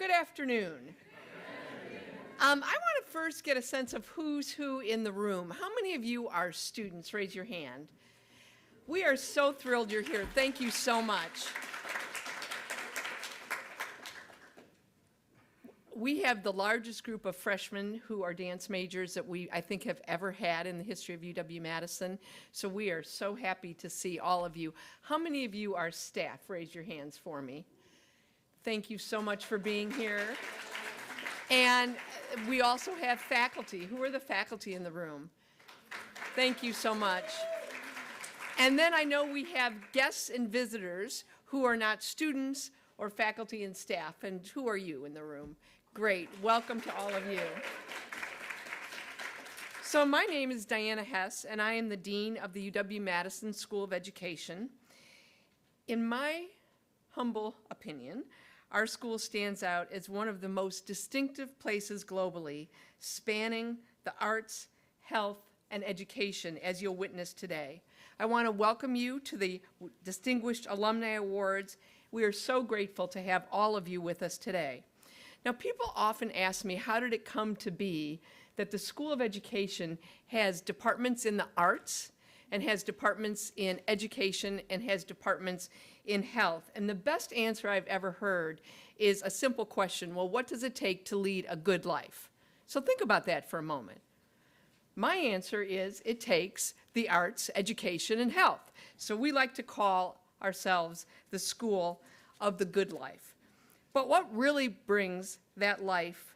Good afternoon. I want to first get a sense of who's who in the room. How many of you are students? Raise your hand. We are so thrilled you're here. Thank you so much. We have the largest group of freshmen who are dance majors that I think, have ever had in the history of UW-Madison. So we are so happy to see all of you. How many of you are staff? Raise your hands for me. Thank you so much for being here. And we also have faculty. Who are the faculty in the room? Thank you so much. And then I know we have guests and visitors who are not students or faculty and staff. And who are you in the room? Great. Welcome to all of you. So my name is Diana Hess, and I am the Dean of the UW-Madison School of Education. In my humble opinion, our school stands out as one of the most distinctive places globally, spanning the arts, health, and education, as you'll witness today. I want to welcome you to the Distinguished Alumni Awards. We are so grateful to have all of you with us today. Now, people often ask me, how did it come to be that the School of Education has departments in the arts, and has departments in education, and has departments in health? And the best answer I've ever heard is a simple question: well, what does it take to lead a good life? So think about that for a moment. My answer is it takes the arts, education, and health. So we like to call ourselves the School of the Good Life. But what really brings that life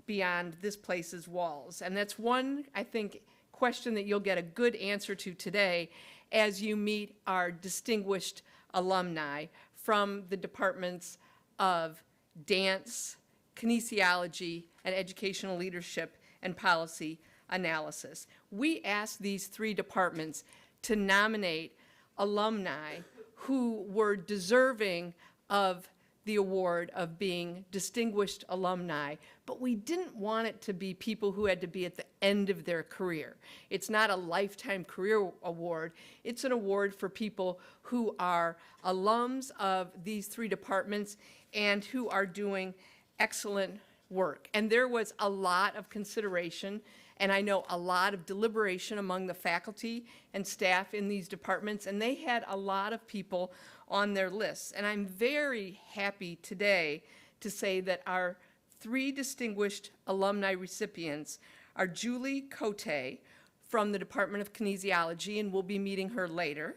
beyond this place's walls? And that's one, I think, question that you'll get a good answer to today as you meet our distinguished alumni from the departments of dance, kinesiology, and educational leadership and policy analysis. We asked these three departments to nominate alumni who were deserving of the award of being distinguished alumni, but we didn't want it to be people who had to be at the end of their career. It's not a lifetime career award. It's an award for people who are alums of these three departments and who are doing excellent work. And there was a lot of consideration, and I know a lot of deliberation among the faculty and staff in these departments, and they had a lot of people on their lists. And I'm very happy today to say that our three distinguished alumni recipients are Julie Cote from the Department of Kinesiology, and we'll be meeting her later,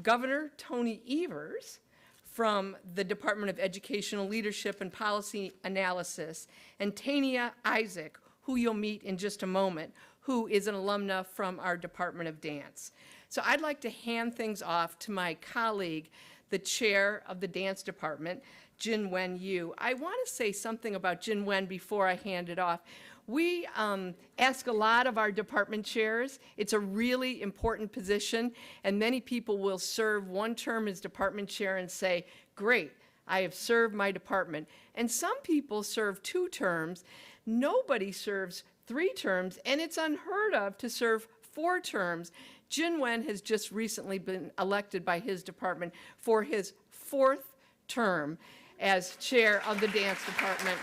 Governor Tony Evers from the Department of Educational Leadership and Policy Analysis, and Tania Isaac, who you'll meet in just a moment, who is an alumna from our Department of Dance. So I'd like to hand things off to my colleague, the chair of the dance department, Jin Wen Yu. I want to say something about Jin Wen before I hand it off. We ask a lot of our department chairs. It's a really important position, and many people will serve one term as department chair and say, great, I have served my department. And some people serve 2 terms. Nobody serves 3 terms, and it's unheard of to serve 4 terms. Jin Wen has just recently been elected by his department for his 4th term as chair of the dance department.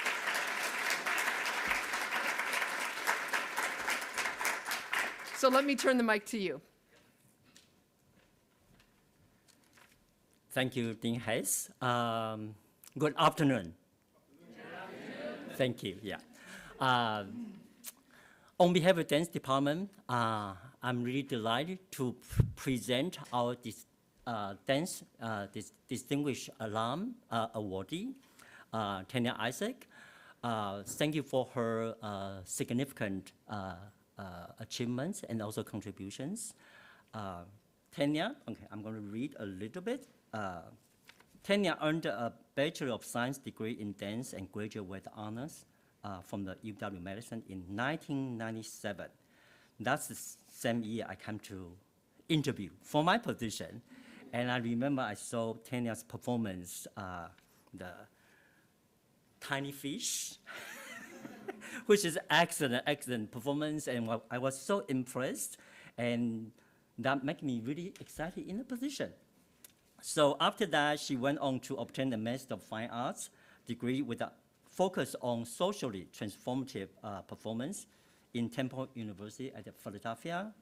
So let me turn the mic to you. Thank you, Dean Hess. Good afternoon. Thank you. Yeah. On behalf of the dance department, I'm really delighted to present our distinguished alum awardee, Tania Isaac. Thank you for her significant achievements and also contributions. Tania, okay, I'm going to read a little bit. Tania earned a Bachelor of Science degree in dance and graduated with honors from the UW-Madison in 1997. That's the same year I came to interview for my position. And I remember I saw Tania's performance, the Tiny Fish, which is excellent performance, and I was so impressed, and that made me really excited in the position. So after that, she went on to obtain a Master of Fine Arts degree with focused on socially transformative performance in Temple University at Philadelphia.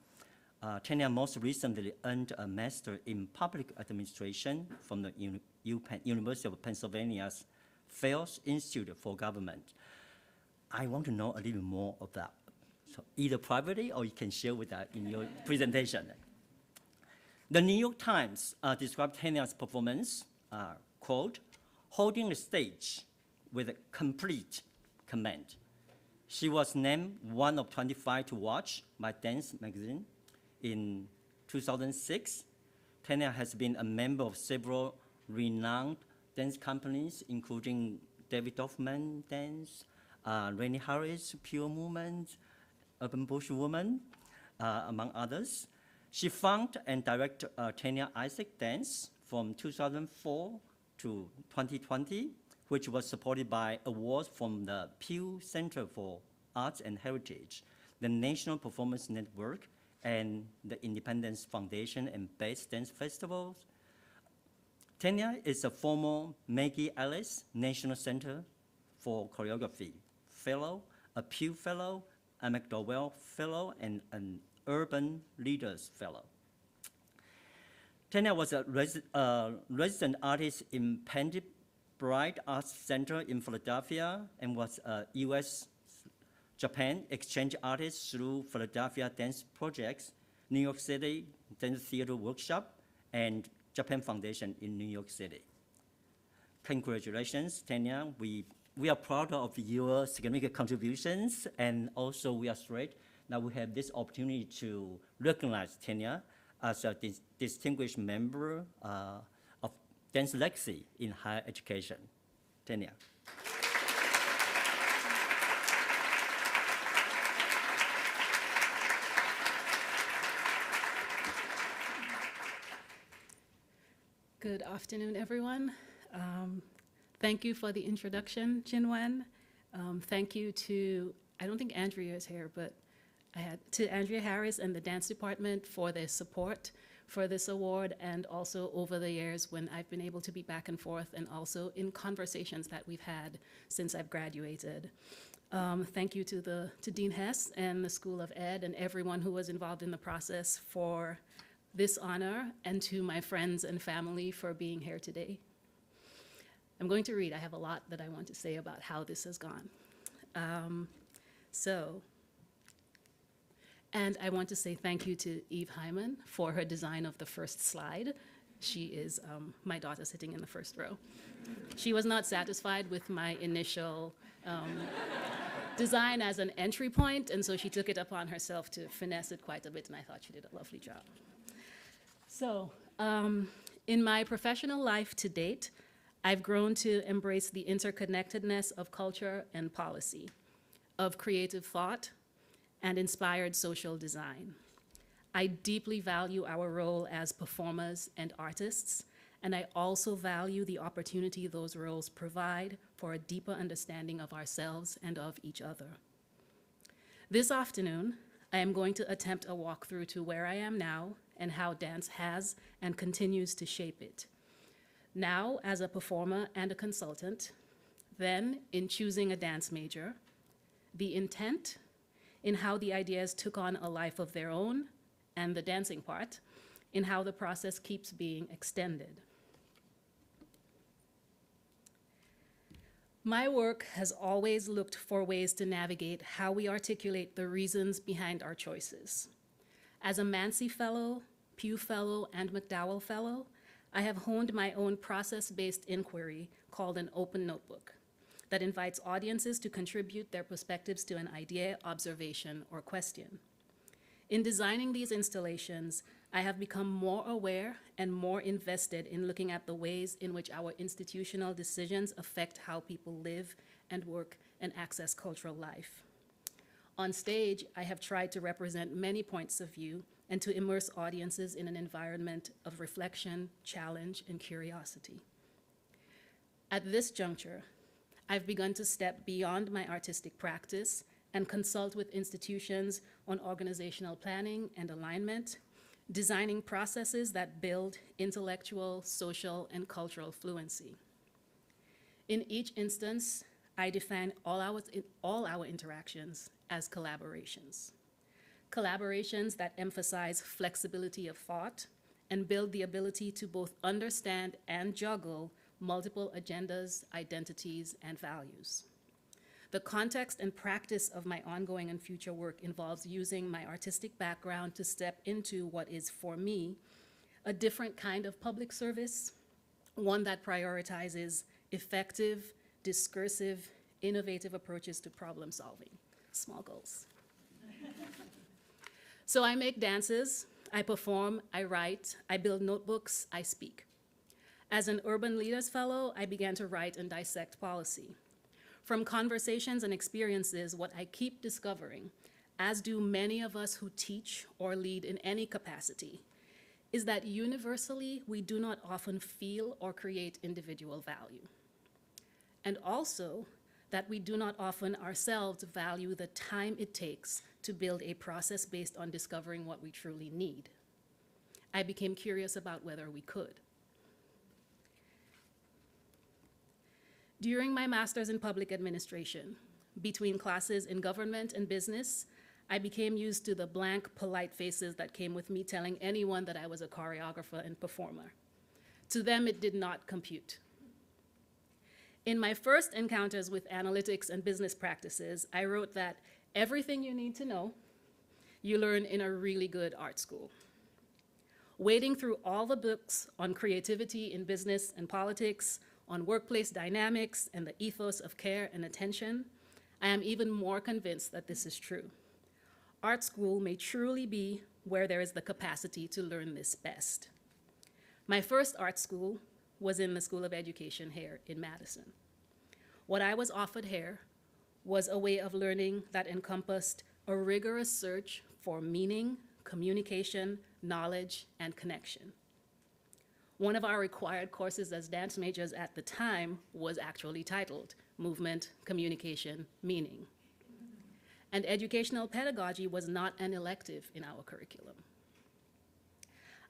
Tanya most recently earned a Master in Public Administration from the University of Pennsylvania's Fields Institute for Government. I want to know a little more of that. So either privately or you can share with that in your presentation. The New York Times described Tanya's performance, quote, holding the stage with a complete command. She was named one of 25 to watch by Dance magazine in 2006. Tanya has been a member of several renowned dance companies, including David Hoffman Dance, Rennie Harris, Pure Movement, Urban Bush Woman, among others. She founded and directed Tanya Isaac Dance from 2004 to 2020, which was supported by awards from the Pew Center for Arts and Heritage, the National Performance Network, and the Independence Foundation and Best Dance Festivals. Tanya is a former Maggie Ellis National Center for Choreography Fellow, a Pew Fellow, a McDowell Fellow, and an Urban Leaders Fellow. Tanya was a resident artist in Pandy Bright Arts Center in Philadelphia and was a U.S.-Japan exchange artist through Philadelphia Dance Projects, New York City Dance Theater Workshop, and Japan Foundation in New York City. Congratulations, Tanya. We are proud of your significant contributions, and also we are thrilled that we have this opportunity to recognize Tanya as a distinguished member of Dance Legacy in higher education. Tanya. Good afternoon, everyone. Thank you for the introduction, Jinwen. Thank you to, I don't think Andrea is here, but to Andrea Harris and the dance department for their support for this award, and also over the years when I've been able to be back and forth, and also in conversations that we've had since I've graduated. Thank you to Dean Hess and the School of Ed and everyone who was involved in the process for this honor, and to my friends and family for being here today. I'm going to read. I have a lot that I want to say about how this has gone. And I want to say thank you to Eve Hyman for her design of the first slide. She is my daughter sitting in the first row. She was not satisfied with my initial design as an entry point, and so she took it upon herself to finesse it quite a bit, and I thought she did a lovely job. So, in my professional life to date, I've grown to embrace the interconnectedness of culture and policy, of creative thought, and inspired social design. I deeply value our role as performers and artists, and I also value the opportunity those roles provide for a deeper understanding of ourselves and of each other. This afternoon, I am going to attempt a walkthrough to where I am now and how dance has and continues to shape it. Now as a performer and a consultant, then in choosing a dance major, the intent in how the ideas took on a life of their own, and the dancing part in how the process keeps being extended. My work has always looked for ways to navigate how we articulate the reasons behind our choices. As a Mancy Fellow, Pew Fellow, and McDowell Fellow, I have honed my own process-based inquiry called an open notebook that invites audiences to contribute their perspectives to an idea, observation, or question. In designing these installations, I have become more aware and more invested in looking at the ways in which our institutional decisions affect how people live and work and access cultural life. On stage, I have tried to represent many points of view and to immerse audiences in an environment of reflection, challenge, and curiosity. At this juncture, I've begun to step beyond my artistic practice and consult with institutions on organizational planning and alignment, designing processes that build intellectual, social, and cultural fluency. In each instance, I define all our interactions as collaborations. Collaborations that emphasize flexibility of thought and build the ability to both understand and juggle multiple agendas, identities, and values. The context and practice of my ongoing and future work involves using my artistic background to step into what is, for me, a different kind of public service, one that prioritizes effective, discursive, innovative approaches to problem solving. Small goals. So I make dances, I perform, I write, I build notebooks, I speak. As an Urban Leaders Fellow, I began to write and dissect policy. From conversations and experiences, what I keep discovering, as do many of us who teach or lead in any capacity, is that universally, we do not often feel or create individual value. And also, that we do not often ourselves value the time it takes to build a process based on discovering what we truly need. I became curious about whether we could. During my master's in public administration, between classes in government and business, I became used to the blank, polite faces that came with me telling anyone that I was a choreographer and performer. To them, it did not compute. In my first encounters with analytics and business practices, I wrote that everything you need to know, you learn in a really good art school. Wading through all the books on creativity in business and politics, on workplace dynamics and the ethos of care and attention, I am even more convinced that this is true. Art school may truly be where there is the capacity to learn this best. My first art school was in the School of Education here in Madison. What I was offered here was a way of learning that encompassed a rigorous search for meaning, communication, knowledge, and connection. One of our required courses as dance majors at the time was actually titled Movement, Communication, Meaning. And educational pedagogy was not an elective in our curriculum.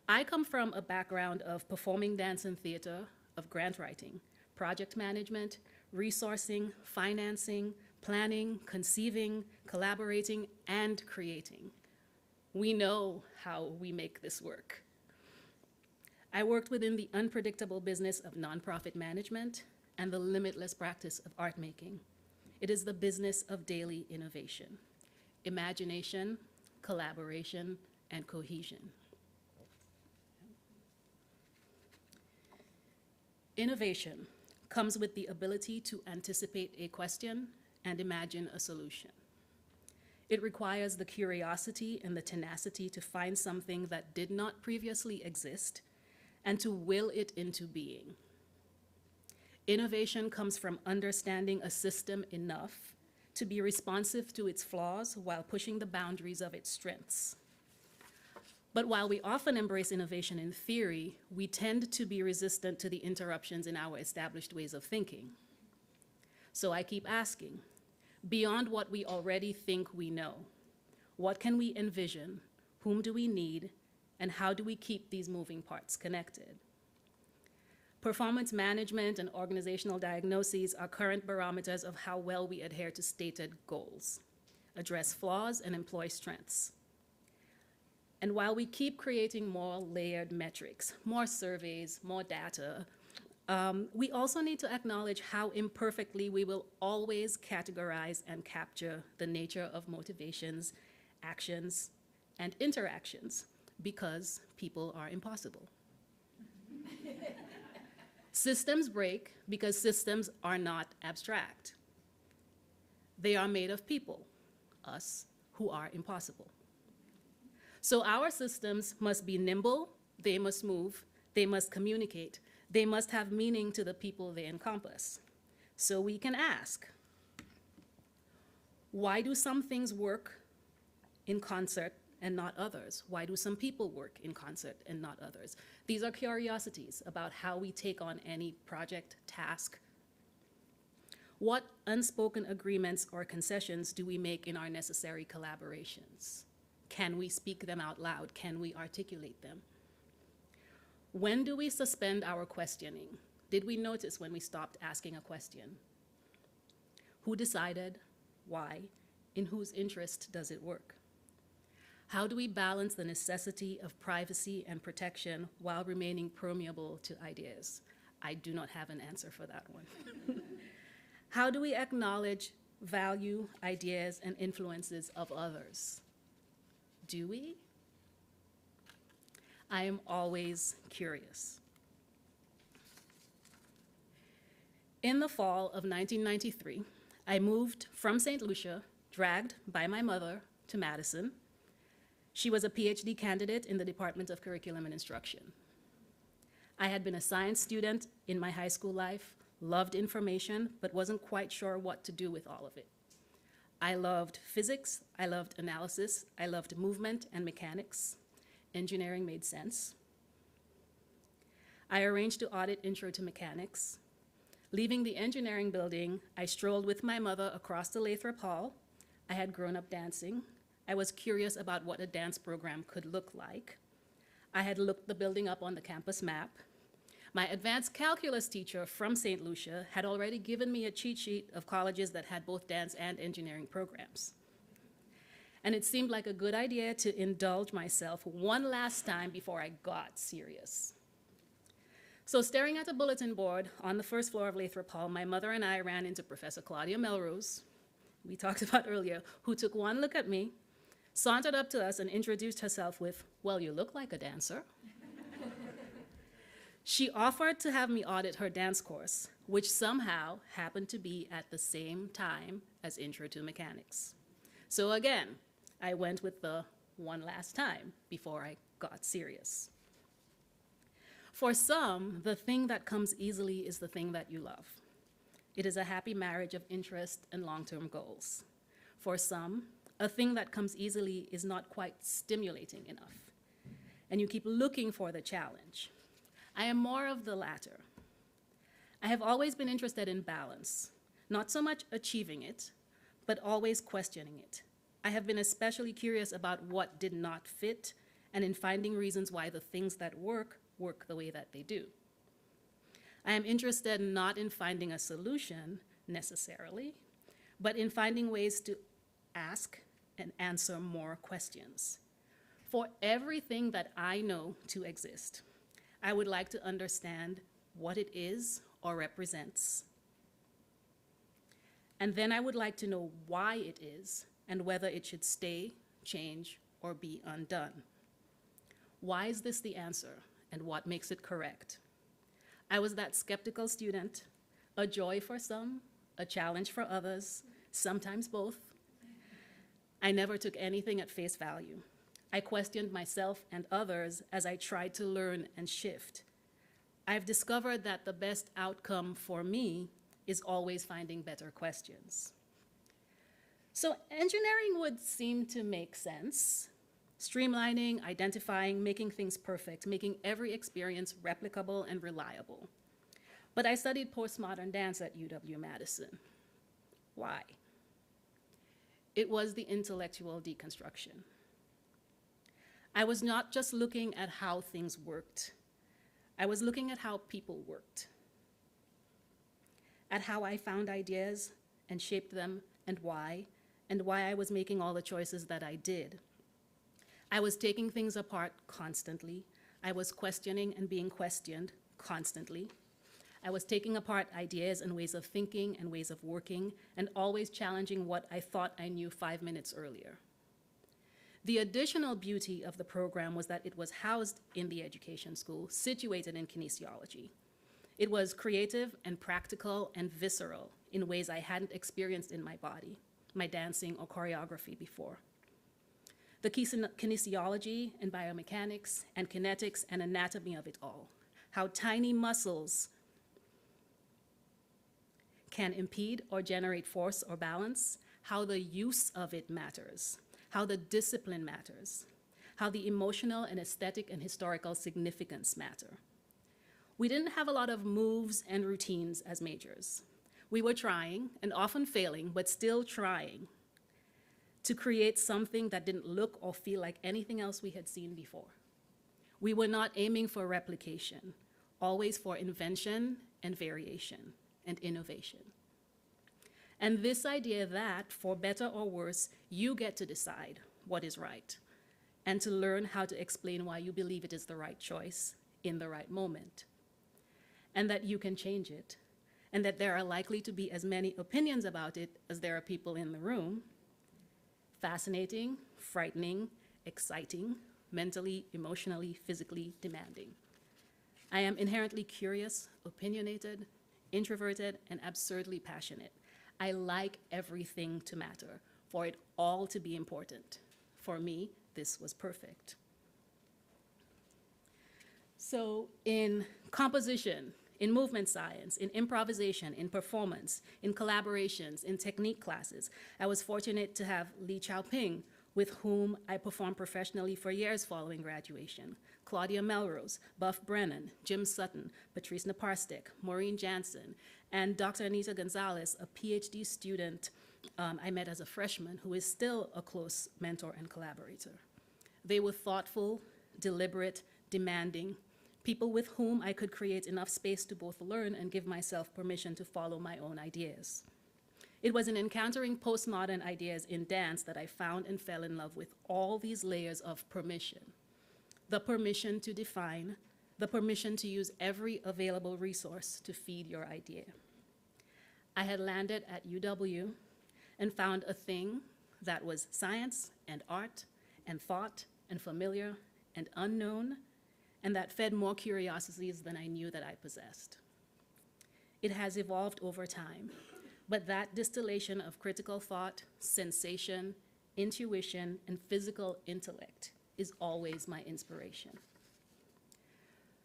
I come from a background of performing dance and theater, of grant writing, project management, resourcing, financing, planning, conceiving, collaborating, and creating. We know how we make this work. I worked within the unpredictable business of nonprofit management and the limitless practice of art making. It is the business of daily innovation, imagination, collaboration, and cohesion. Innovation comes with the ability to anticipate a question and imagine a solution. It requires the curiosity and the tenacity to find something that did not previously exist and to will it into being. Innovation comes from understanding a system enough to be responsive to its flaws while pushing the boundaries of its strengths. But while we often embrace innovation in theory, we tend to be resistant to the interruptions in our established ways of thinking. So I keep asking, beyond what we already think we know, what can we envision, whom do we need, and how do we keep these moving parts connected? Performance management and organizational diagnoses are current barometers of how well we adhere to stated goals, address flaws, and employ strengths. And while we keep creating more layered metrics, more surveys, more data, we also need to acknowledge how imperfectly we will always categorize and capture the nature of motivations, actions, and interactions, because people are impossible. Systems break because systems are not abstract. They are made of people, us, who are impossible. So our systems must be nimble, they must move, they must communicate, they must have meaning to the people they encompass. So we can ask, why do some things work in concert and not others? Why do some people work in concert and not others? These are curiosities about how we take on any project, task. What unspoken agreements or concessions do we make in our necessary collaborations? Can we speak them out loud? Can we articulate them? When do we suspend our questioning? Did we notice when we stopped asking a question? Who decided? Why? In whose interest does it work? How do we balance the necessity of privacy and protection while remaining permeable to ideas? I do not have an answer for that one. How do we acknowledge, value, ideas, and influences of others? Do we? I am always curious. In the fall of 1993, I moved from St. Lucia, dragged by my mother, to Madison. She was a PhD candidate in the Department of Curriculum and Instruction. I had been a science student in my high school life, loved information, but wasn't quite sure what to do with all of it. I loved physics, I loved analysis, I loved movement and mechanics. Engineering made sense. I arranged to audit Intro to Mechanics. Leaving the engineering building, I strolled with my mother across the Lathrop Hall. I had grown up dancing. I was curious about what a dance program could look like. I had looked the building up on the campus map. My advanced calculus teacher from St. Lucia had already given me a cheat sheet of colleges that had both dance and engineering programs. And it seemed like a good idea to indulge myself one last time before I got serious. So staring at a bulletin board on the first floor of Lathrop Hall, my mother and I ran into Professor Claudia Melrose, we talked about earlier, who took one look at me, sauntered up to us and introduced herself with, "Well, you look like a dancer." She offered to have me audit her dance course, which somehow happened to be at the same time as Intro to Mechanics. So again, I went with the one last time before I got serious. For some, the thing that comes easily is the thing that you love. It is a happy marriage of interest and long-term goals. For some, a thing that comes easily is not quite stimulating enough, and you keep looking for the challenge. I am more of the latter. I have always been interested in balance, not so much achieving it, but always questioning it. I have been especially curious about what did not fit, and in finding reasons why the things that work the way that they do. I am interested not in finding a solution necessarily, but in finding ways to ask and answer more questions. For everything that I know to exist, I would like to understand what it is or represents. And then I would like to know why it is and whether it should stay, change, or be undone. Why is this the answer, and what makes it correct? I was that skeptical student, a joy for some, a challenge for others, sometimes both. I never took anything at face value. I questioned myself and others as I tried to learn and shift. I've discovered that the best outcome for me is always finding better questions. So engineering would seem to make sense. Streamlining, identifying, making things perfect, making every experience replicable and reliable. But I studied postmodern dance at UW-Madison. Why? It was the intellectual deconstruction. I was not just looking at how things worked. I was looking at how people worked, at how I found ideas and shaped them and why I was making all the choices that I did. I was taking things apart constantly. I was questioning and being questioned constantly. I was taking apart ideas and ways of thinking and ways of working, and always challenging what I thought I knew 5 minutes earlier. The additional beauty of the program was that it was housed in the education school, situated in kinesiology. It was creative and practical and visceral in ways I hadn't experienced in my body, my dancing or choreography before. The kinesiology and biomechanics and kinetics and anatomy of it all, how tiny muscles can impede or generate force or balance, how the use of it matters, how the discipline matters, how the emotional and aesthetic and historical significance matter. We didn't have a lot of moves and routines as majors. We were trying, and often failing, but still trying, to create something that didn't look or feel like anything else we had seen before. We were not aiming for replication, always for invention and variation and innovation. And this idea that, for better or worse, you get to decide what is right, and to learn how to explain why you believe it is the right choice in the right moment, and that you can change it, and that there are likely to be as many opinions about it as there are people in the room. Fascinating, frightening, exciting, mentally, emotionally, physically demanding. I am inherently curious, opinionated, introverted, and absurdly passionate. I like everything to matter, for it all to be important. For me, this was perfect. So in composition, in movement science, in improvisation, in performance, in collaborations, in technique classes, I was fortunate to have Li Chaoping, with whom I performed professionally for years following graduation, Claudia Melrose, Buff Brennan, Jim Sutton, Patrice Naparstek, Maureen Jansen, and Dr. Anita Gonzalez, a PhD student I met as a freshman who is still a close mentor and collaborator. They were thoughtful, deliberate, demanding, people with whom I could create enough space to both learn and give myself permission to follow my own ideas. It was in encountering postmodern ideas in dance that I found and fell in love with all these layers of permission. The permission to define, the permission to use every available resource to feed your idea. I had landed at UW and found a thing that was science and art and thought and familiar and unknown, and that fed more curiosities than I knew that I possessed. It has evolved over time, but that distillation of critical thought, sensation, intuition, and physical intellect is always my inspiration.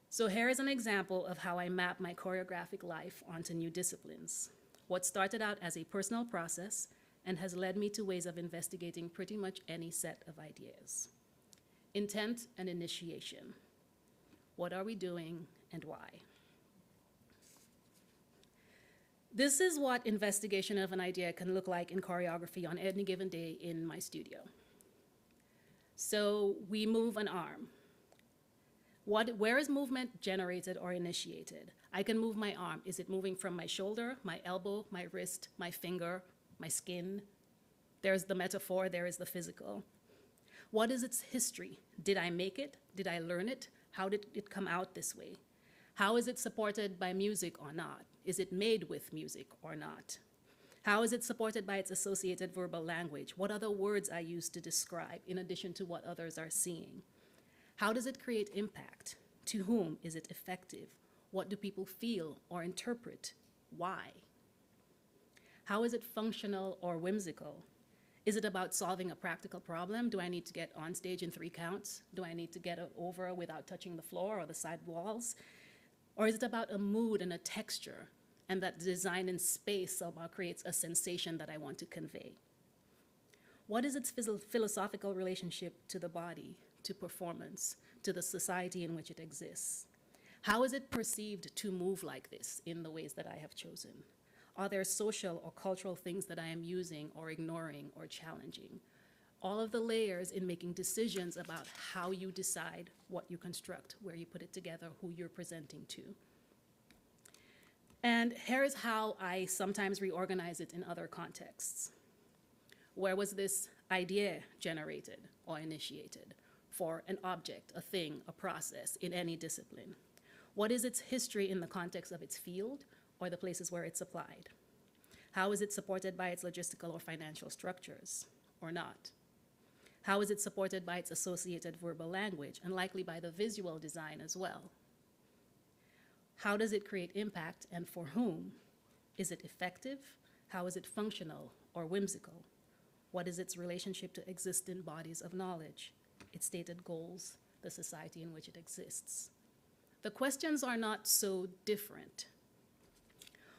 So here is an example of how I map my choreographic life onto new disciplines. What started out as a personal process and has led me to ways of investigating pretty much any set of ideas. Intent and initiation. What are we doing and why? This is what investigation of an idea can look like in choreography on any given day in my studio. So we move an arm. Where is movement generated or initiated? I can move my arm. Is it moving from my shoulder, my elbow, my wrist, my finger, my skin? There's the metaphor, there is the physical. What is its history? Did I make it? Did I learn it? How did it come out this way? How is it supported by music or not? Is it made with music or not? How is it supported by its associated verbal language? What other words I use to describe in addition to what others are seeing? How does it create impact? To whom is it effective? What do people feel or interpret? Why? How is it functional or whimsical? Is it about solving a practical problem? Do I need to get on stage in 3 counts? Do I need to get over without touching the floor or the side walls? Or is it about a mood and a texture, and that design in space somehow creates a sensation that I want to convey? What is its philosophical relationship to the body, to performance, to the society in which it exists? How is it perceived to move like this in the ways that I have chosen? Are there social or cultural things that I am using or ignoring or challenging? All of the layers in making decisions about how you decide what you construct, where you put it together, who you're presenting to. And here is how I sometimes reorganize it in other contexts. Where was this idea generated or initiated for an object, a thing, a process in any discipline? What is its history in the context of its field or the places where it's applied? How is it supported by its logistical or financial structures or not? How is it supported by its associated verbal language and likely by the visual design as well? How does it create impact and for whom? Is it effective? How is it functional or whimsical? What is its relationship to existing bodies of knowledge, its stated goals, the society in which it exists? The questions are not so different.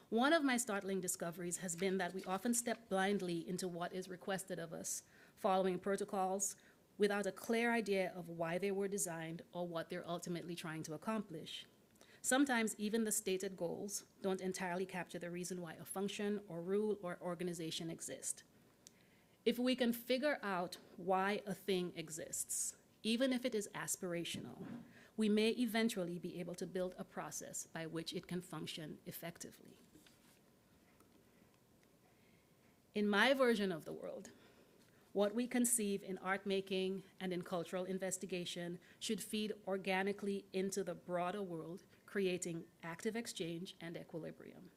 One of my startling discoveries has been that we often step blindly into what is requested of us, following protocols without a clear idea of why they were designed or what they're ultimately trying to accomplish. Sometimes even the stated goals don't entirely capture the reason why a function or rule or organization exists. If we can figure out why a thing exists, even if it is aspirational, we may eventually be able to build a process by which it can function effectively. In my version of the world, what we conceive in art making and in cultural investigation should feed organically into the broader world, creating active exchange and equilibrium.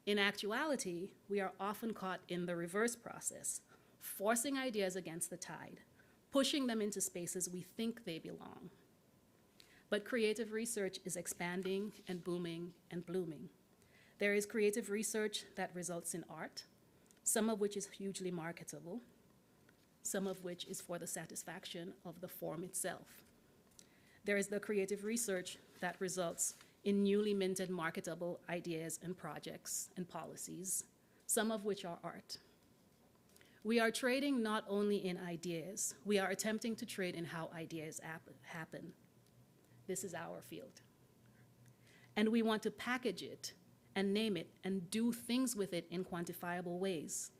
In actuality, we are often caught in the reverse process, forcing ideas against the tide, pushing them into spaces we think they belong. But creative research is expanding and booming and blooming. There is creative research that results in art, some of which is hugely marketable, some of which is for the satisfaction of the form itself. There is the creative research that results in newly minted marketable ideas and projects and policies, some of which are art. We are trading not only in ideas, we are attempting to trade in how ideas happen. This is our field. And we want to package it and name it and do things with it in quantifiable ways.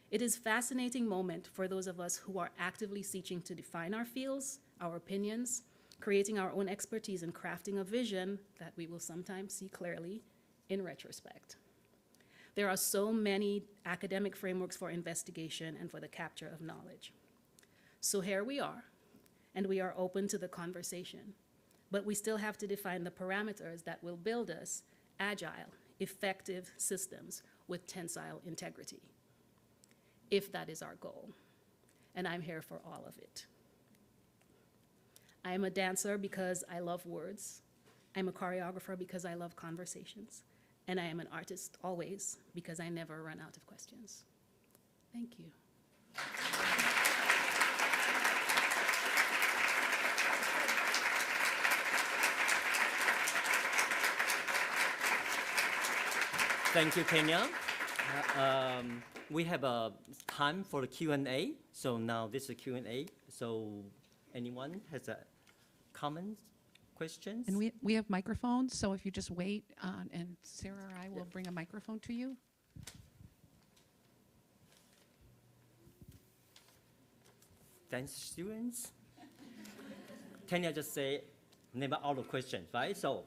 It is a fascinating moment for those of us who are actively seeking to define our fields, our opinions, creating our own expertise and crafting a vision that we will sometimes see clearly in retrospect. There are so many academic frameworks for investigation and for the capture of knowledge. So here we are, and we are open to the conversation, but we still have to define the parameters that will build us agile, effective systems with tensile integrity, if that is our goal. And I'm here for all of it. I am a dancer because I love words. I'm a choreographer because I love conversations. And I am an artist always because I never run out of questions. Thank you. Thank you, Kenya. We have time for the Q&A. So now this is a Q&A. So anyone has a comments, questions? And we have microphones, so if you just wait, and Sarah or I will bring a microphone to you. Dance students? Kenya just say, name all the questions, right? So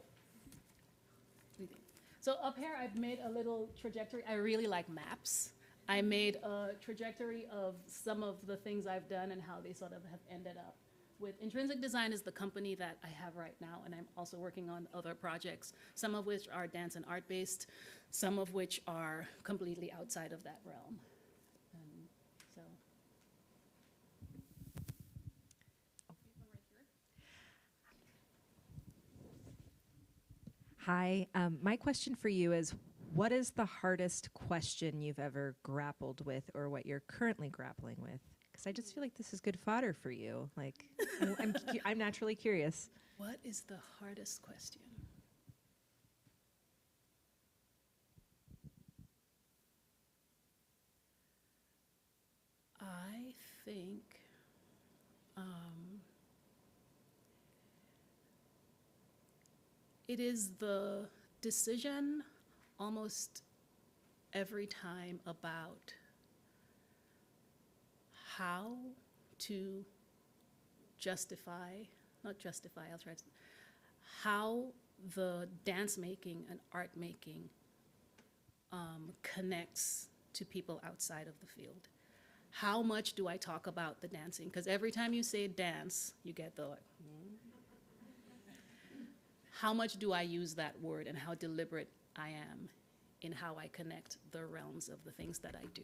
up here, I've made a little trajectory. I really like maps. I made a trajectory of some of the things I've done and how they sort of have ended up. With Intrinsic Design is the company that I have right now, and I'm also working on other projects, some of which are dance and art-based, some of which are completely outside of that realm. So. Hi, my question for you is, what is the hardest question you've ever grappled with or what you're currently grappling with? Because I just feel like this is good fodder for you. Like, I'm naturally curious. What is the hardest question? I think it is the decision almost every time about how to how the dance making and art making connects to people outside of the field. How much do I talk about the dancing? Because every time you say dance, you get the like, how much do I use that word and how deliberate I am in how I connect the realms of the things that I do?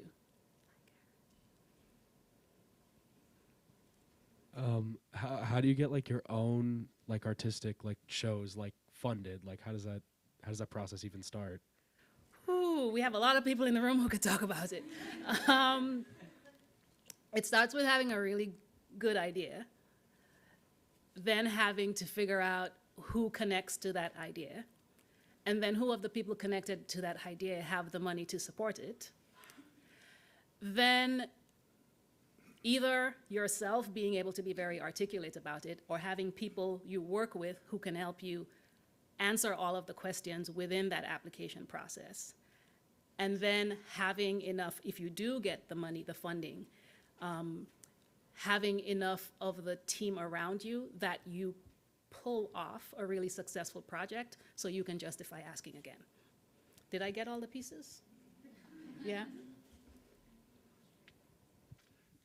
How do you get like your own like artistic like shows like funded? Like how does that process even start? Ooh, we have a lot of people in the room who could talk about it. It starts with having a really good idea, then having to figure out who connects to that idea, and then who of the people connected to that idea have the money to support it. Then either yourself being able to be very articulate about it or having people you work with who can help you answer all of the questions within that application process. And then having enough, if you do get the money, the funding, having enough of the team around you that you pull off a really successful project so you can justify asking again. Did I get all the pieces? Yeah?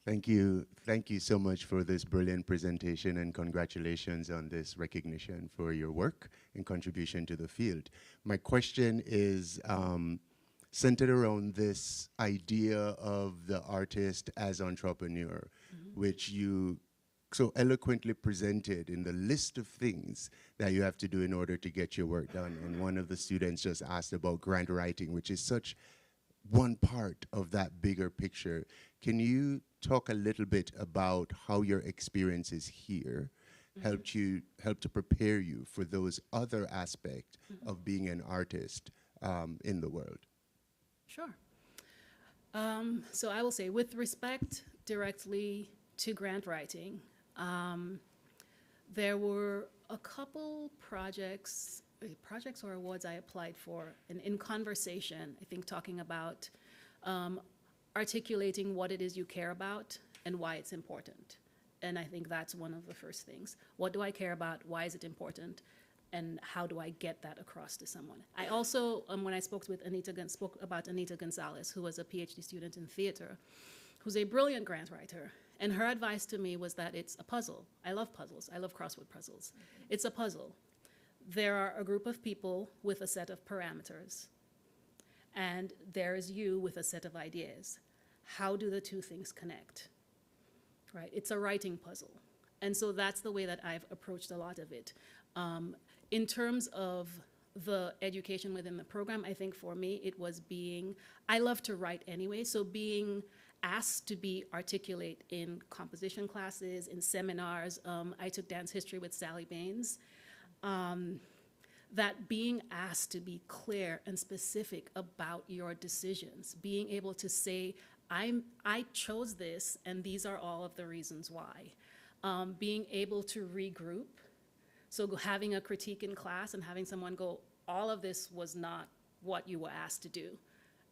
Thank you. Thank you so much for this brilliant presentation, and congratulations on this recognition for your work and contribution to the field. My question is centered around this idea of the artist as entrepreneur, which you so eloquently presented in the list of things that you have to do in order to get your work done. And one of the students just asked about grant writing, which is such one part of that bigger picture. Can you talk a little bit about how your experiences here helped to prepare you for those other aspects of being an artist in the world? Sure. So I will say, with respect directly to grant writing, there were a couple projects or awards I applied for, and in conversation, I think talking about articulating what it is you care about and why it's important. And I think that's one of the first things. What do I care about? Why is it important? And how do I get that across to someone? I also, when I spoke about Anita Gonzalez, who was a PhD student in theater, who's a brilliant grant writer. And her advice to me was that it's a puzzle. I love puzzles. I love crossword puzzles. It's a puzzle. There are a group of people with a set of parameters, and there is you with a set of ideas. How do the two things connect? Right? It's a writing puzzle. And so that's the way that I've approached a lot of it. In terms of the education within the program, I think for me it was I love to write anyway, so being asked to be articulate in composition classes, in seminars. I took dance history with Sally Baines. That being asked to be clear and specific about your decisions, being able to say, I chose this and these are all of the reasons why. Being able to regroup, so having a critique in class and having someone go, all of this was not what you were asked to do,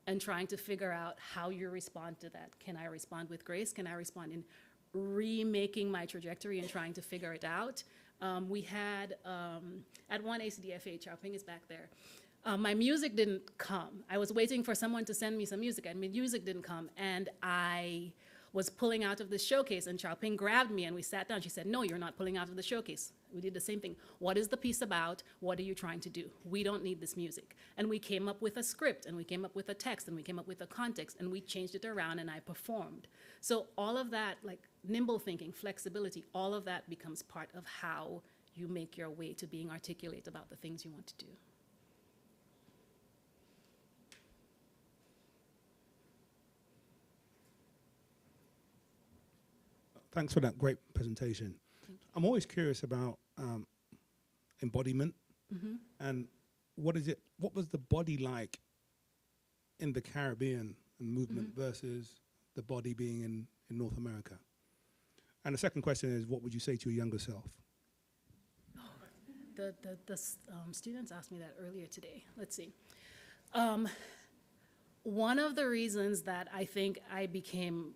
and trying to figure out how you respond to that. Can I respond with grace? Can I respond in remaking my trajectory and trying to figure it out? We had, at one ACDFA, Xiaoping is back there, my music didn't come. I was waiting for someone to send me some music, and my music didn't come, and I was pulling out of the showcase, and Xiaoping grabbed me, and we sat down. She said, no, you're not pulling out of the showcase. We did the same thing. What is the piece about? What are you trying to do? We don't need this music. And we came up with a script, and we came up with a text, and we came up with a context, and we changed it around, and I performed. So all of that, like nimble thinking, flexibility, all of that becomes part of how you make your way to being articulate about the things you want to do. Thanks for that great presentation. I'm always curious about embodiment and what was the body like in the Caribbean movement versus the body being in North America? And the second question is, what would you say to your younger self? The students asked me that earlier today. Let's see. One of the reasons that I think I became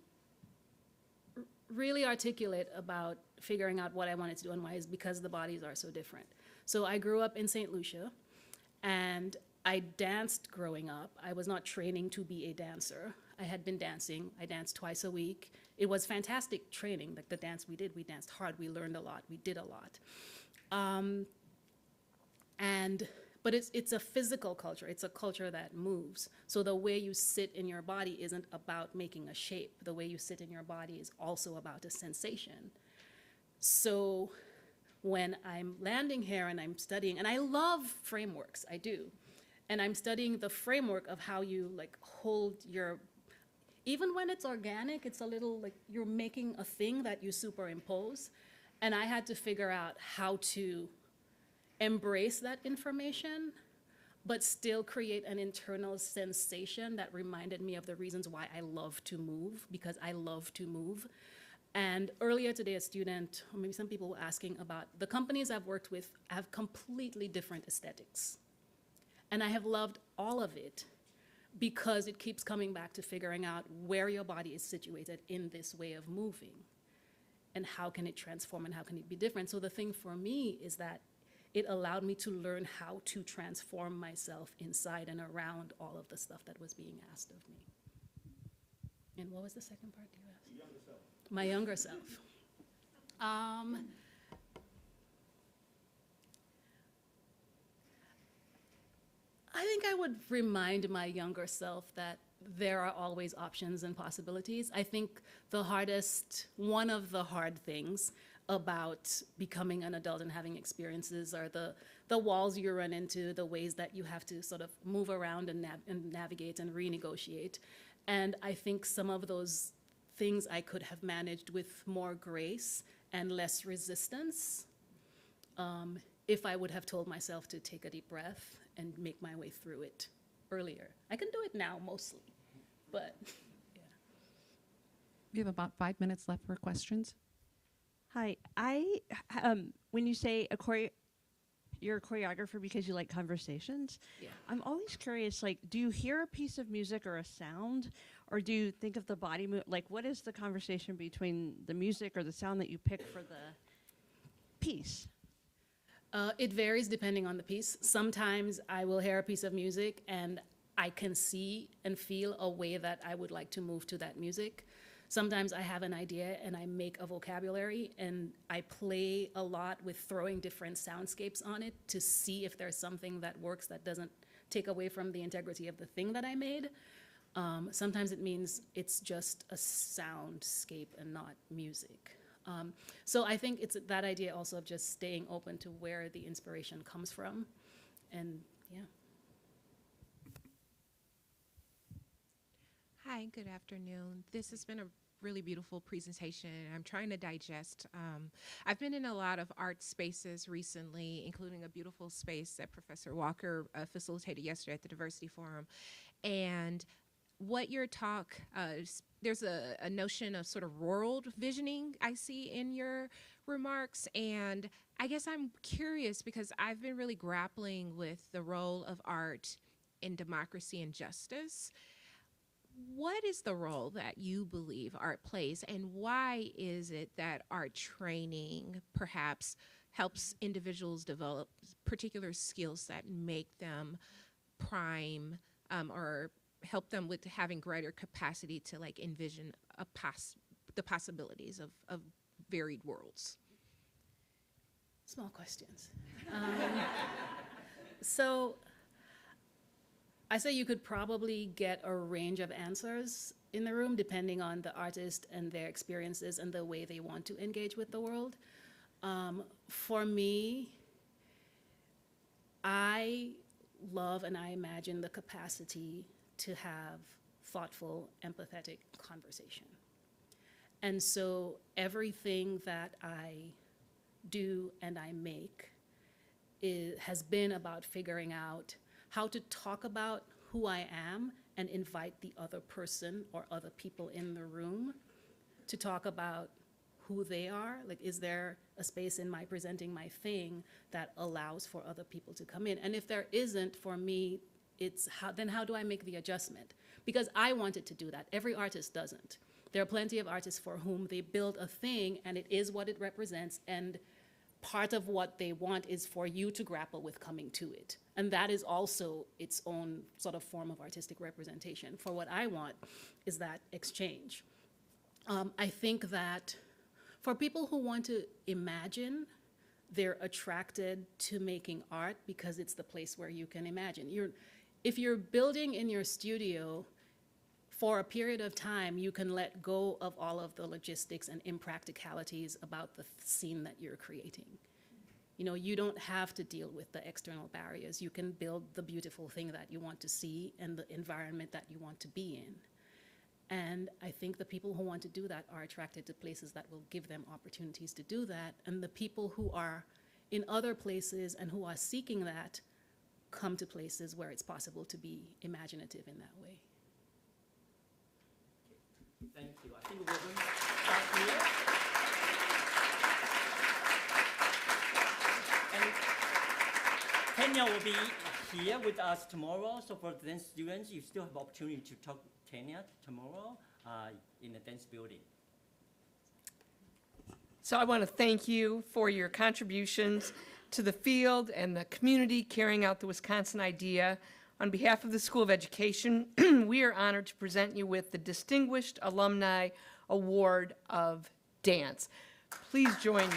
really articulate about figuring out what I wanted to do and why is because the bodies are so different. So I grew up in St. Lucia, and I danced growing up. I was not training to be a dancer. I had been dancing. I danced twice a week. It was fantastic training, like the dance we danced hard, we learned a lot, we did a lot. But it's a physical culture. It's a culture that moves. So the way you sit in your body isn't about making a shape. The way you sit in your body is also about a sensation. So when I'm landing here and I'm studying, and I love frameworks, I do. And I'm studying the framework of how you like hold your, even when it's organic, it's a little like you're making a thing that you superimpose. And I had to figure out how to embrace that information, but still create an internal sensation that reminded me of the reasons why I love to move, because I love to move. And earlier today, a student, or maybe some people were asking about the companies I've worked with have completely different aesthetics. And I have loved all of it because it keeps coming back to figuring out where your body is situated in this way of moving and how can it transform and how can it be different. So the thing for me is that it allowed me to learn how to transform myself inside and around all of the stuff that was being asked of me. And what was the second part you asked? My younger self. I think I would remind my younger self that there are always options and possibilities. I think one of the hard things about becoming an adult and having experiences are the walls you run into, the ways that you have to sort of move around and navigate and renegotiate. And I think some of those things I could have managed with more grace and less resistance if I would have told myself to take a deep breath and make my way through it earlier. I can do it now mostly, but yeah. We have about 5 minutes left for questions. Hi, when you say you're a choreographer because you like conversations, Yeah. I'm always curious, like, do you hear a piece of music or a sound, or do you think of the body like, what is the conversation between the music or the sound that you pick for the piece? It varies depending on the piece. Sometimes I will hear a piece of music and I can see and feel a way that I would like to move to that music. Sometimes I have an idea and I make a vocabulary and I play a lot with throwing different soundscapes on it to see if there's something that works that doesn't take away from the integrity of the thing that I made. Sometimes it means it's just a soundscape and not music. So I think it's that idea also of just staying open to where the inspiration comes from. And yeah. Hi, good afternoon. This has been a really beautiful presentation. I'm trying to digest. I've been in a lot of art spaces recently, including a beautiful space that Professor Walker facilitated yesterday at the Diversity Forum. And what your talk, there's a notion of sort of rural visioning I see in your remarks. And I guess I'm curious because I've been really grappling with the role of art in democracy and justice. What is the role that you believe art plays, and why is it that art training perhaps helps individuals develop particular skills that make them prime or help them with having greater capacity to like envision the possibilities of varied worlds? Small questions. So I say you could probably get a range of answers in the room depending on the artist and their experiences and the way they want to engage with the world. For me, I love and I imagine the capacity to have thoughtful, empathetic conversation. And so everything that I do and I make has been about figuring out how to talk about who I am and invite the other person or other people in the room to talk about who they are. Like, is there a space in my presenting my thing that allows for other people to come in? And if there isn't, for me, it's then how do I make the adjustment? Because I wanted to do that. Every artist doesn't. There are plenty of artists for whom they build a thing and it is what it represents, and part of what they want is for you to grapple with coming to it. And that is also its own sort of form of artistic representation. For what I want is that exchange. I think that for people who want to imagine, they're attracted to making art because it's the place where you can imagine. If you're building in your studio, for a period of time, you can let go of all of the logistics and impracticalities about the scene that you're creating. You know, you don't have to deal with the external barriers. You can build the beautiful thing that you want to see and the environment that you want to be in. And I think the people who want to do that are attracted to places that will give them opportunities to do that. And the people who are in other places and who are seeking that come to places where it's possible to be imaginative in that way. Thank you. I think we're going to start here. And Tanya will be here with us tomorrow. So for the dance students, you still have opportunity to talk to Tanya tomorrow in the dance building. So I want to thank you for your contributions to the field and the community carrying out the Wisconsin idea On behalf of the School of Education, we are honored to present you with the Distinguished Alumni Award of Dance. Please join me.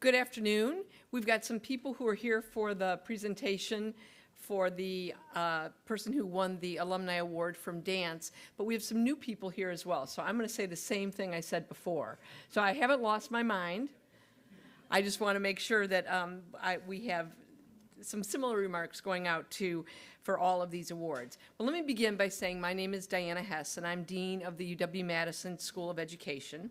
Good afternoon. We've got some people who are here for the presentation for the person who won the Alumni Award from dance, but we have some new people here as well. So I'm going to say the same thing I said before. So I haven't lost my mind. I just want to make sure that we have some similar remarks going out for all of these awards. Well, let me begin by saying my name is Diana Hess, and I'm Dean of the UW-Madison School of Education.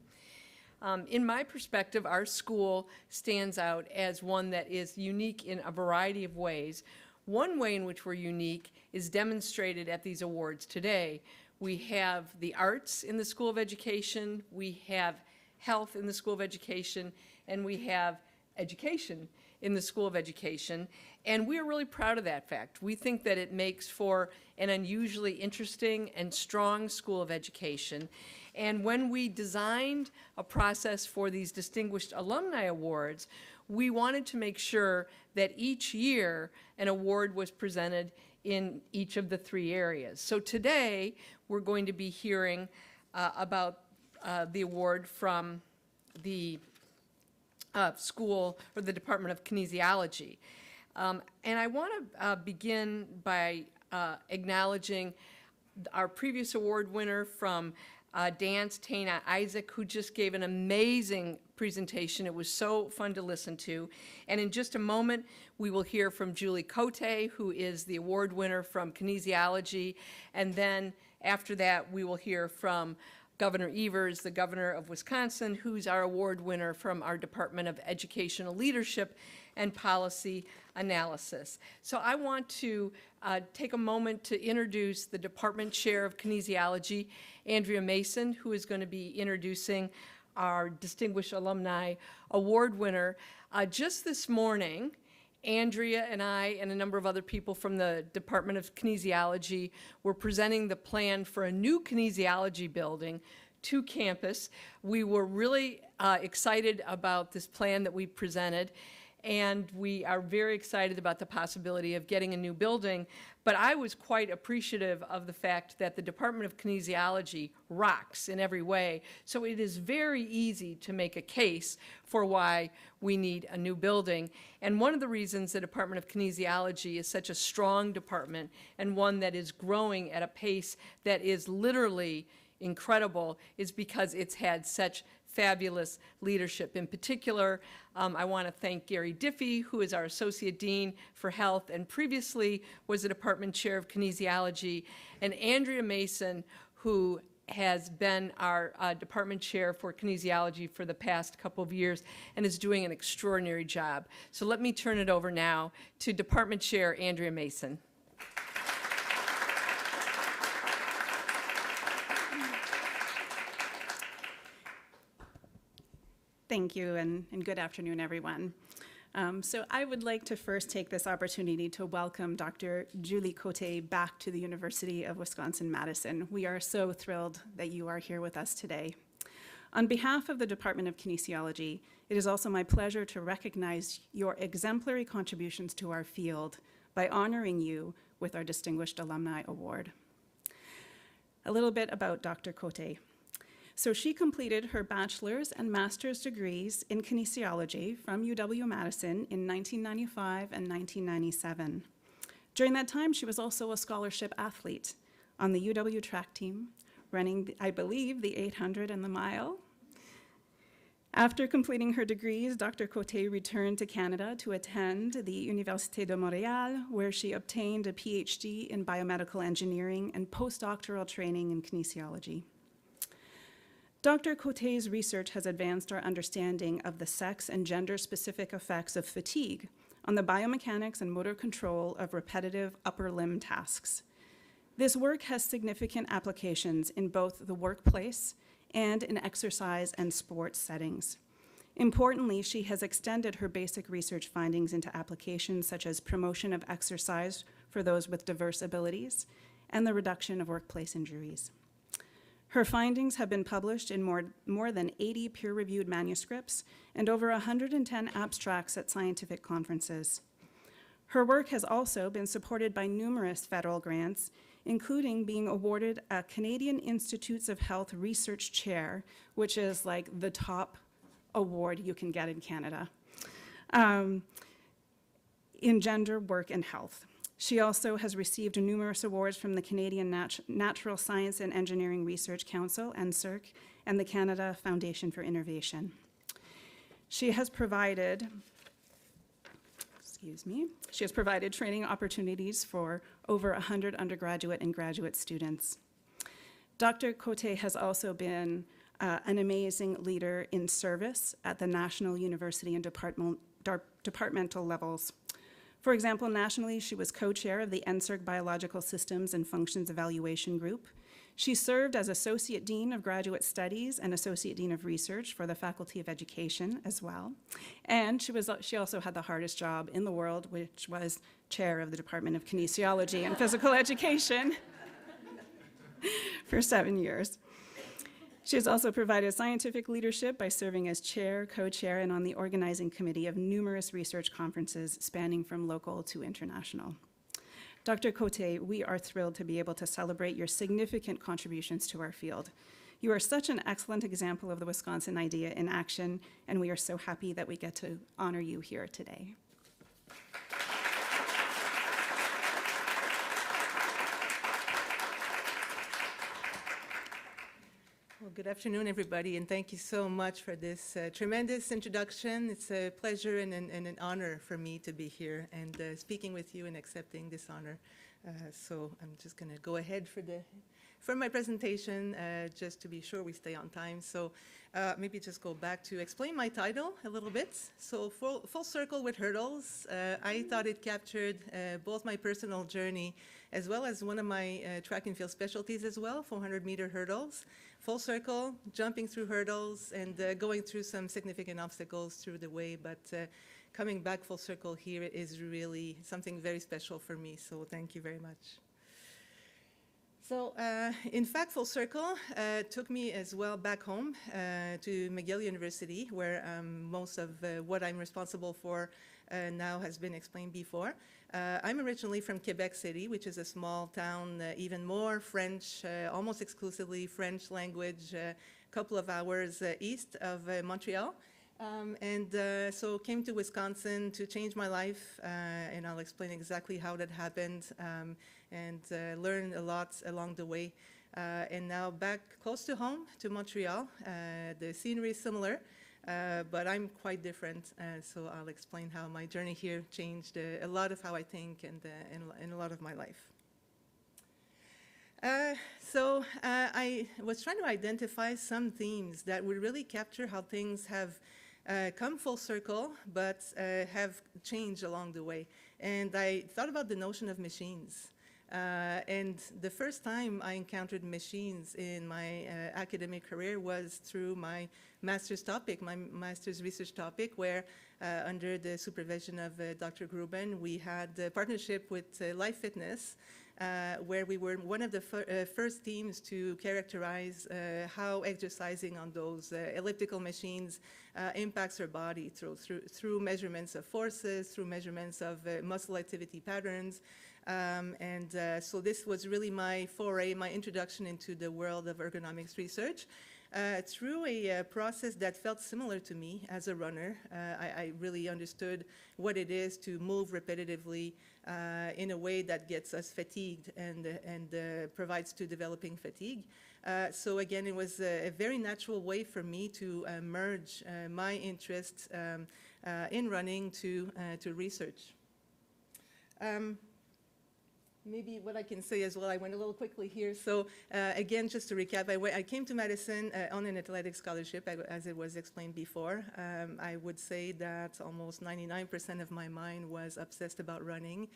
In my perspective, our school stands out as one that is unique in a variety of ways. One way in which we're unique is demonstrated at these awards today. We have the arts in the School of Education, we have health in the School of Education, and we have education in the School of Education. And we are really proud of that fact. We think that it makes for an unusually interesting and strong School of Education. And when we designed a process for these Distinguished Alumni Awards, we wanted to make sure that each year an award was presented in each of the three areas. So today, we're going to be hearing about the award from the school or the Department of Kinesiology. And I want to begin by acknowledging our previous award winner from dance, Tana Isaac, who just gave an amazing presentation. It was so fun to listen to. And in just a moment, we will hear from Julie Cote, who is the award winner from kinesiology. And then after that, we will hear from Governor Evers, the governor of Wisconsin, who's our award winner from our Department of Educational Leadership and Policy Analysis. So I want to take a moment to introduce the Department Chair of Kinesiology, Andrea Mason, who is going to be introducing our Distinguished Alumni Award winner. Just this morning, Andrea and I and a number of other people from the Department of Kinesiology were presenting the plan for a new kinesiology building to campus. We were really excited about this plan that we presented, and we are very excited about the possibility of getting a new building. But I was quite appreciative of the fact that the Department of Kinesiology rocks in every way, so it is very easy to make a case for why we need a new building. And one of the reasons the Department of Kinesiology is such a strong department and one that is growing at a pace that is literally incredible is because it's had such fabulous leadership. In particular, I want to thank Gary Diffie, who is our Associate Dean for Health and previously was the Department Chair of Kinesiology, and Andrea Mason, who has been our Department Chair for Kinesiology for the past couple of years and is doing an extraordinary job. So let me turn it over now to Department Chair Andrea Mason. Thank you, and good afternoon, everyone. So I would like to first take this opportunity to welcome Dr. Julie Cote back to the University of Wisconsin-Madison. We are so thrilled that you are here with us today. On behalf of the Department of Kinesiology, it is also my pleasure to recognize your exemplary contributions to our field by honoring you with our Distinguished Alumni Award. A little bit about Dr. Cote. So she completed her bachelor's and master's degrees in kinesiology from UW-Madison in 1995 and 1997. During that time, she was also a scholarship athlete on the UW track team, running, I believe, the 800 and the mile. After completing her degrees, Dr. Cote returned to Canada to attend the Université de Montréal, where she obtained a PhD in biomedical engineering and postdoctoral training in kinesiology. Dr. Cote's research has advanced our understanding of the sex and gender-specific effects of fatigue on the biomechanics and motor control of repetitive upper limb tasks. This work has significant applications in both the workplace and in exercise and sports settings. Importantly, she has extended her basic research findings into applications such as promotion of exercise for those with diverse abilities and the reduction of workplace injuries. Her findings have been published in more than 80 peer-reviewed manuscripts and over 110 abstracts at scientific conferences. Her work has also been supported by numerous federal grants, including being awarded a Canadian Institutes of Health Research Chair, which is like the top award you can get in Canada, in gender, work, and health. She also has received numerous awards from the Canadian Natural Science and Engineering Research Council, NSERC, and the Canada Foundation for Innovation. She has provided training opportunities for over 100 undergraduate and graduate students. Dr. Cote has also been an amazing leader in service at the national, university, and departmental levels. For example, nationally, she was co-chair of the NSERC Biological Systems and Functions Evaluation Group. She served as Associate Dean of Graduate Studies and Associate Dean of Research for the Faculty of Education as well. And she also had the hardest job in the world, which was chair of the Department of Kinesiology and Physical Education for 7 years. She has also provided scientific leadership by serving as chair, co-chair, and on the organizing committee of numerous research conferences spanning from local to international. Dr. Cote, we are thrilled to be able to celebrate your significant contributions to our field. You are such an excellent example of the Wisconsin idea in action, and we are so happy that we get to honor you here today. Well, good afternoon, everybody, and thank you so much for this tremendous introduction. It's a pleasure and an honor for me to be here and speaking with you and accepting this honor. So I'm just going to go ahead for my presentation, just to be sure we stay on time. So maybe just go back to explain my title a little bit. So Full Circle with Hurdles. I thought it captured both my personal journey as well as one of my track and field specialties as well, 400-meter hurdles. Full circle, jumping through hurdles, and going through some significant obstacles through the way, but coming back full circle here is really something very special for me, so thank you very much. So, in fact, full circle took me as well back home to McGill University, where most of what I'm responsible for now has been explained before. I'm originally from Quebec City, which is a small town, even more French, almost exclusively French language, a couple of hours east of Montreal. So came to Wisconsin to change my life, and I'll explain exactly how that happened, and learned a lot along the way. And now back close to home, to Montreal. The scenery is similar, but I'm quite different, so I'll explain how my journey here changed a lot of how I think and a lot of my life. I was trying to identify some themes that would really capture how things have come full circle, but have changed along the way. And I thought about the notion of machines. And the first time I encountered machines in my academic career was through my master's topic, my master's research topic, where under the supervision of Dr. Gruben, we had a partnership with Life Fitness, where we were one of the first teams to characterize how exercising on those elliptical machines impacts our body through measurements of forces, through measurements of muscle activity patterns. So this was really my foray, my introduction into the world of ergonomics research. Through a process that felt similar to me as a runner. I really understood what it is to move repetitively in a way that gets us fatigued and provides to developing fatigue. So again, it was a very natural way for me to merge my interest in running to research. maybe what I can say as well, I went a little quickly here. So again, just to recap, I came to Madison on an athletic scholarship, as it was explained before. I would say that almost 99% of my mind was obsessed about running.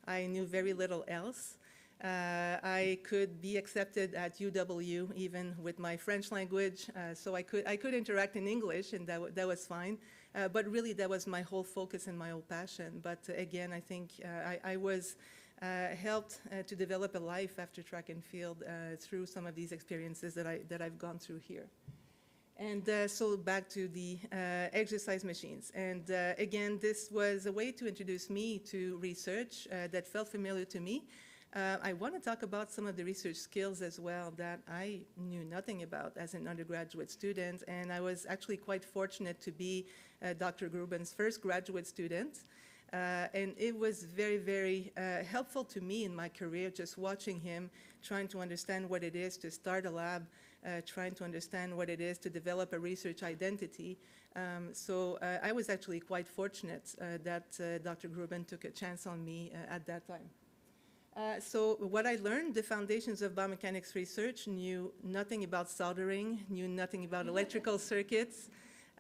I knew very little else. I could be accepted at UW even with my French language, so I could interact in English, and that was fine. But really, that was my whole focus and my whole passion. But again, I think I was helped to develop a life after track and field through some of these experiences that I've gone through here. And so back to the exercise machines. And again, this was a way to introduce me to research that felt familiar to me. I want to talk about some of the research skills as well that I knew nothing about as an undergraduate student, and I was actually quite fortunate to be Dr. Gruben's first graduate student. And it was very, very helpful to me in my career, just watching him, trying to understand what it is to start a lab, trying to understand what it is to develop a research identity. So I was actually quite fortunate that Dr. Gruben took a chance on me at that time. So what I learned, the foundations of biomechanics research, knew nothing about soldering, knew nothing about electrical circuits.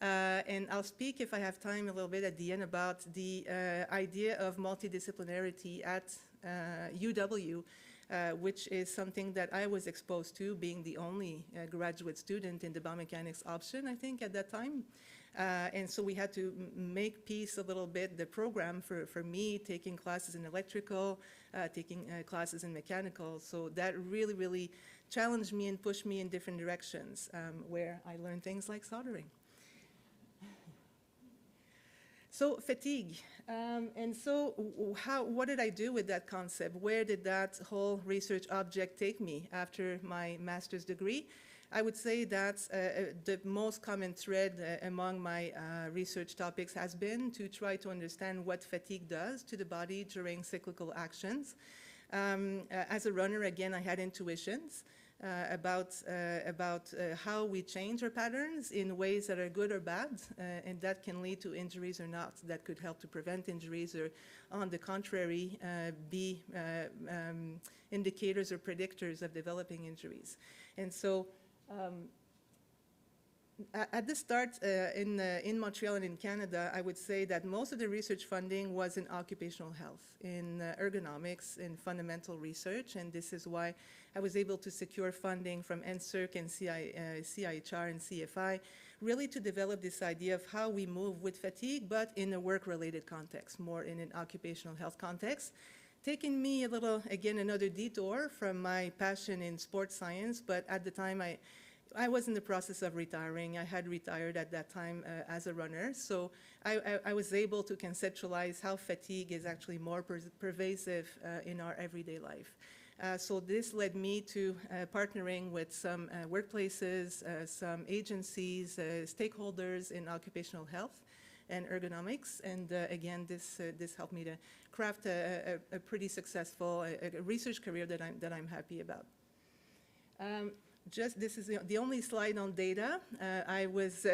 And I'll speak, if I have time, a little bit at the end about the idea of multidisciplinarity at UW, which is something that I was exposed to, being the only graduate student in the biomechanics option, I think, at that time. And so we had to make peace a little bit, the program for me, taking classes in electrical, taking classes in mechanical. So that really, really challenged me and pushed me in different directions, where I learned things like soldering. So fatigue, and so what did I do with that concept? Where did that whole research object take me after my master's degree? I would say that the most common thread among my research topics has been to try to understand what fatigue does to the body during cyclical actions. As a runner, again, I had intuitions about how we change our patterns in ways that are good or bad, and that can lead to injuries or not. That could help to prevent injuries, or on the contrary, be indicators or predictors of developing injuries. And so at the start in Montreal and in Canada, I would say that most of the research funding was in occupational health, in ergonomics, in fundamental research, and this is why I was able to secure funding from NSERC and CIHR and CFI, really to develop this idea of how we move with fatigue, but in a work-related context, more in an occupational health context. Taking me a little, again, another detour from my passion in sports science, but at the time I was in the process of retiring. I had retired at that time as a runner, so I was able to conceptualize how fatigue is actually more pervasive in our everyday life. So this led me to partnering with some workplaces, some agencies, stakeholders in occupational health and ergonomics, and again, this helped me to craft a pretty successful research career that I'm happy about. This is the only slide on data. I was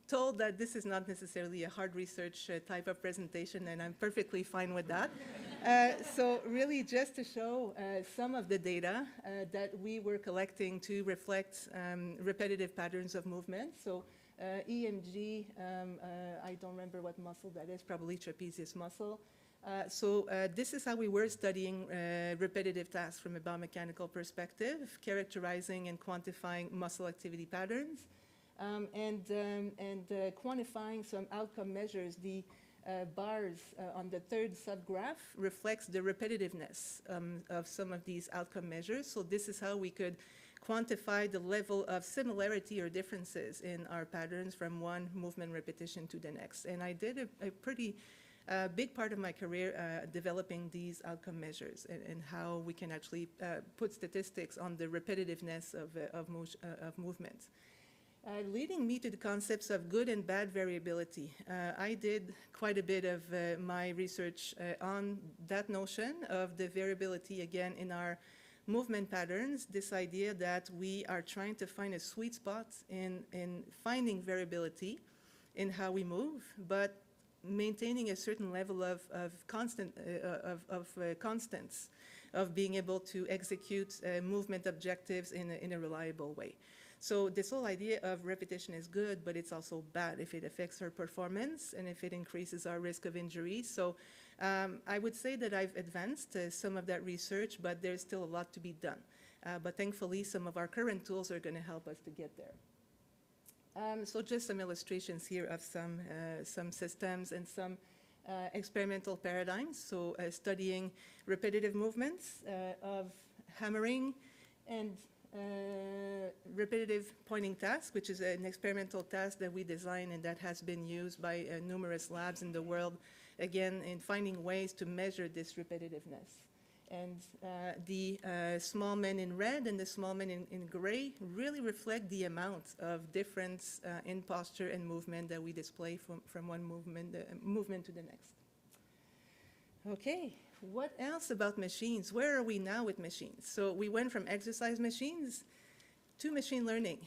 told that this is not necessarily a hard research type of presentation, and I'm perfectly fine with that. So really just to show some of the data that we were collecting to reflect repetitive patterns of movement. So EMG, I don't remember what muscle that is, probably trapezius muscle. So this is how we were studying repetitive tasks from a biomechanical perspective, characterizing and quantifying muscle activity patterns, and quantifying some outcome measures. The bars on the third subgraph reflects the repetitiveness of some of these outcome measures. So this is how we could quantify the level of similarity or differences in our patterns from one movement repetition to the next. And I did a pretty big part of my career developing these outcome measures and how we can actually put statistics on the repetitiveness of movements. Leading me to the concepts of good and bad variability. I did quite a bit of my research on that notion of the variability, again, in our movement patterns, this idea that we are trying to find a sweet spot in finding variability in how we move, but maintaining a certain level of constants, of being able to execute movement objectives in a reliable way. So this whole idea of repetition is good, but it's also bad if it affects our performance and if it increases our risk of injury. So I would say that I've advanced some of that research, but there's still a lot to be done. But thankfully, some of our current tools are going to help us to get there. So just some illustrations here of some systems and some experimental paradigms. So studying repetitive movements of hammering and repetitive pointing task, which is an experimental task that we designed and that has been used by numerous labs in the world, again, in finding ways to measure this repetitiveness. And the small men in red and the small men in gray really reflect the amount of difference in posture and movement that we display from one movement to the next. Okay, what else about machines? Where are we now with machines? So we went from exercise machines to machine learning.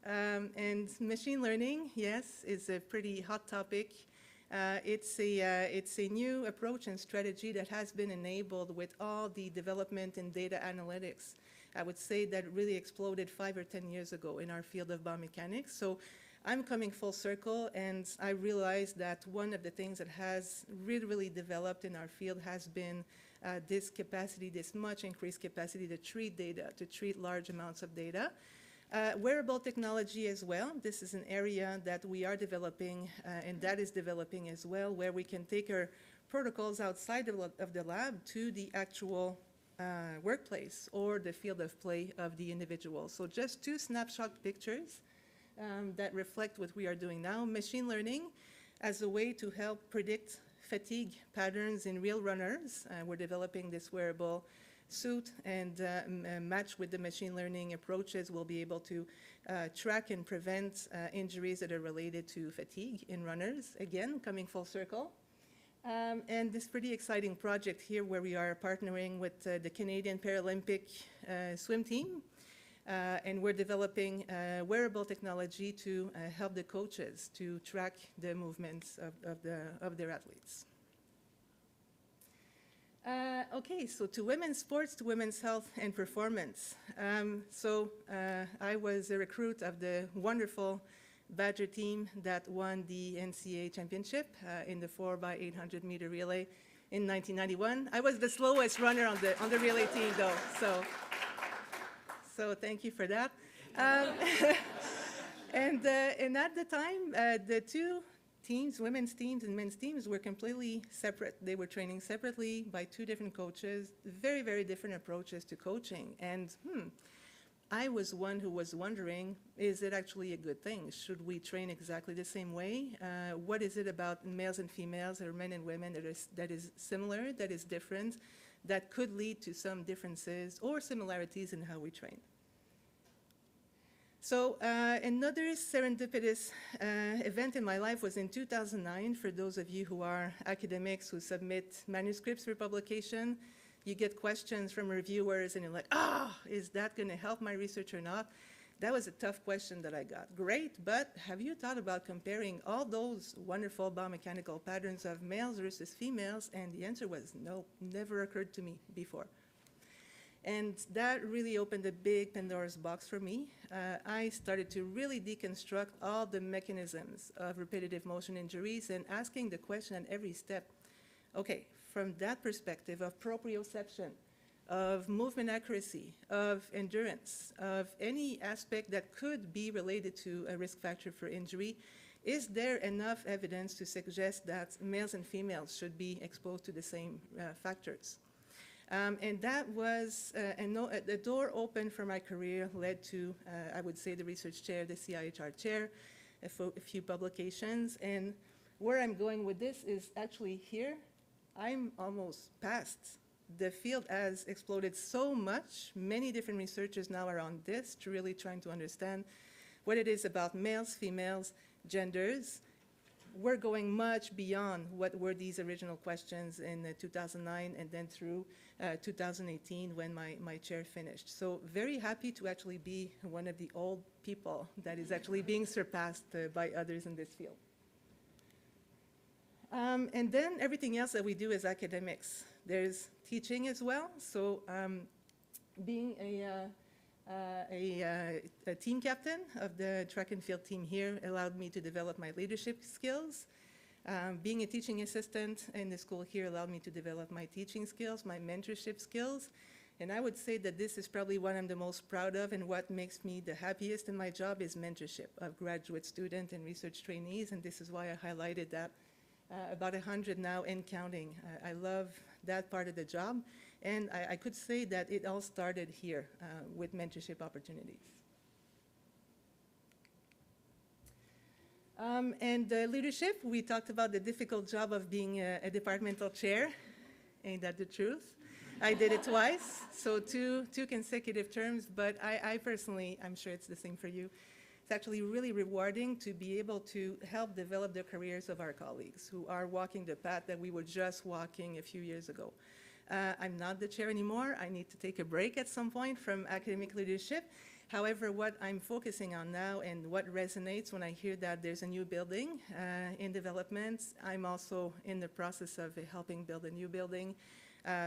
And machine learning, yes, is a pretty hot topic. It's a new approach and strategy that has been enabled with all the development in data analytics. I would say that really exploded 5 or 10 years ago in our field of biomechanics. So I'm coming full circle, and I realized that one of the things that has really developed in our field has been this capacity, this much increased capacity to treat data, to treat large amounts of data. Wearable technology as well. This is an area that we are developing and that is developing as well, where we can take our protocols outside of the lab to the actual workplace or the field of play of the individual. So just 2 snapshot pictures that reflect what we are doing now. Machine learning as a way to help predict fatigue patterns in real runners. We're developing this wearable suit and match with the machine learning approaches, we'll be able to track and prevent injuries that are related to fatigue in runners, again, coming full circle. And this pretty exciting project here where we are partnering with the Canadian Paralympic swim team, and we're developing wearable technology to help the coaches to track the movements of their athletes. Okay, so to women's sports, to women's health and performance. I was a recruit of the wonderful Badger team that won the NCAA championship in the 4x800 meter relay in 1991. I was the slowest runner on the relay team, though, so thank you for that. And at the time, the 2 teams, women's teams and men's teams, were completely separate. They were training separately by 2 different coaches, very different approaches to coaching. And I was one who was wondering, is it actually a good thing? Should we train exactly the same way? What is it about males and females, or men and women, that is similar, that is different, that could lead to some differences or similarities in how we train? So another serendipitous event in my life was in 2009. For those of you who are academics who submit manuscripts for publication, you get questions from reviewers and you're like, is that going to help my research or not? That was a tough question that I got. Great, but have you thought about comparing all those wonderful biomechanical patterns of males versus females? And the answer was no, never occurred to me before. And that really opened a big Pandora's box for me. I started to really deconstruct all the mechanisms of repetitive motion injuries and asking the question at every step, okay, from that perspective of proprioception, of movement accuracy, of endurance, of any aspect that could be related to a risk factor for injury, is there enough evidence to suggest that males and females should be exposed to the same factors? And that was the door open for my career, led to, I would say, the research chair, the CIHR chair, a few publications. And where I'm going with this is actually here. I'm almost past. The field has exploded so much. Many different researchers now are on this, to really trying to understand what it is about males, females, genders. We're going much beyond what were these original questions in 2009 and then through 2018 when my chair finished. So very happy to actually be one of the old people that is actually being surpassed by others in this field. And then everything else that we do is academics. There's teaching as well. So being a team captain of the track and field team here allowed me to develop my leadership skills. Being a teaching assistant in the school here allowed me to develop my teaching skills, my mentorship skills. And I would say that this is probably what I'm the most proud of, and what makes me the happiest in my job is mentorship of graduate student and research trainees, and this is why I highlighted that. About 100 now and counting. I love that part of the job, and I could say that it all started here with mentorship opportunities. And leadership, we talked about the difficult job of being a departmental chair. Ain't that the truth? I did it twice, so two consecutive terms, but I personally, I'm sure it's the same for you. It's actually really rewarding to be able to help develop the careers of our colleagues who are walking the path that we were just walking a few years ago. I'm not the chair anymore. I need to take a break at some point from academic leadership. However, what I'm focusing on now and what resonates when I hear that there's a new building in development, I'm also in the process of helping build a new building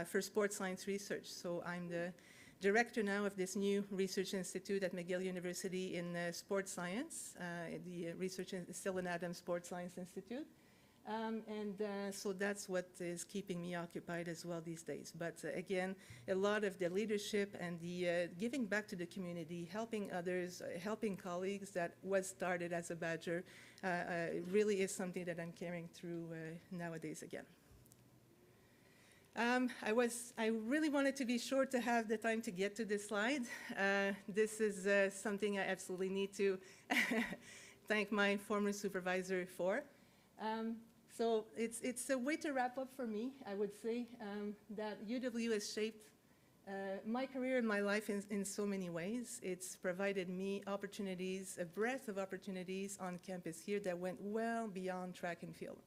for sports science research. So I'm the director now of this new research institute at McGill University in sports science. The research is still an Adams Sports Science Institute. So that's what is keeping me occupied as well these days. But again, a lot of the leadership and the giving back to the community, helping others, helping colleagues that was started as a Badger really is something that I'm carrying through nowadays again. I really wanted to be sure to have the time to get to this slide. This is something I absolutely need to thank my former supervisor for. So it's a way to wrap up for me. I would say that UW has shaped my career and my life in so many ways. It's provided me opportunities, a breadth of opportunities on campus here that went well beyond track and field.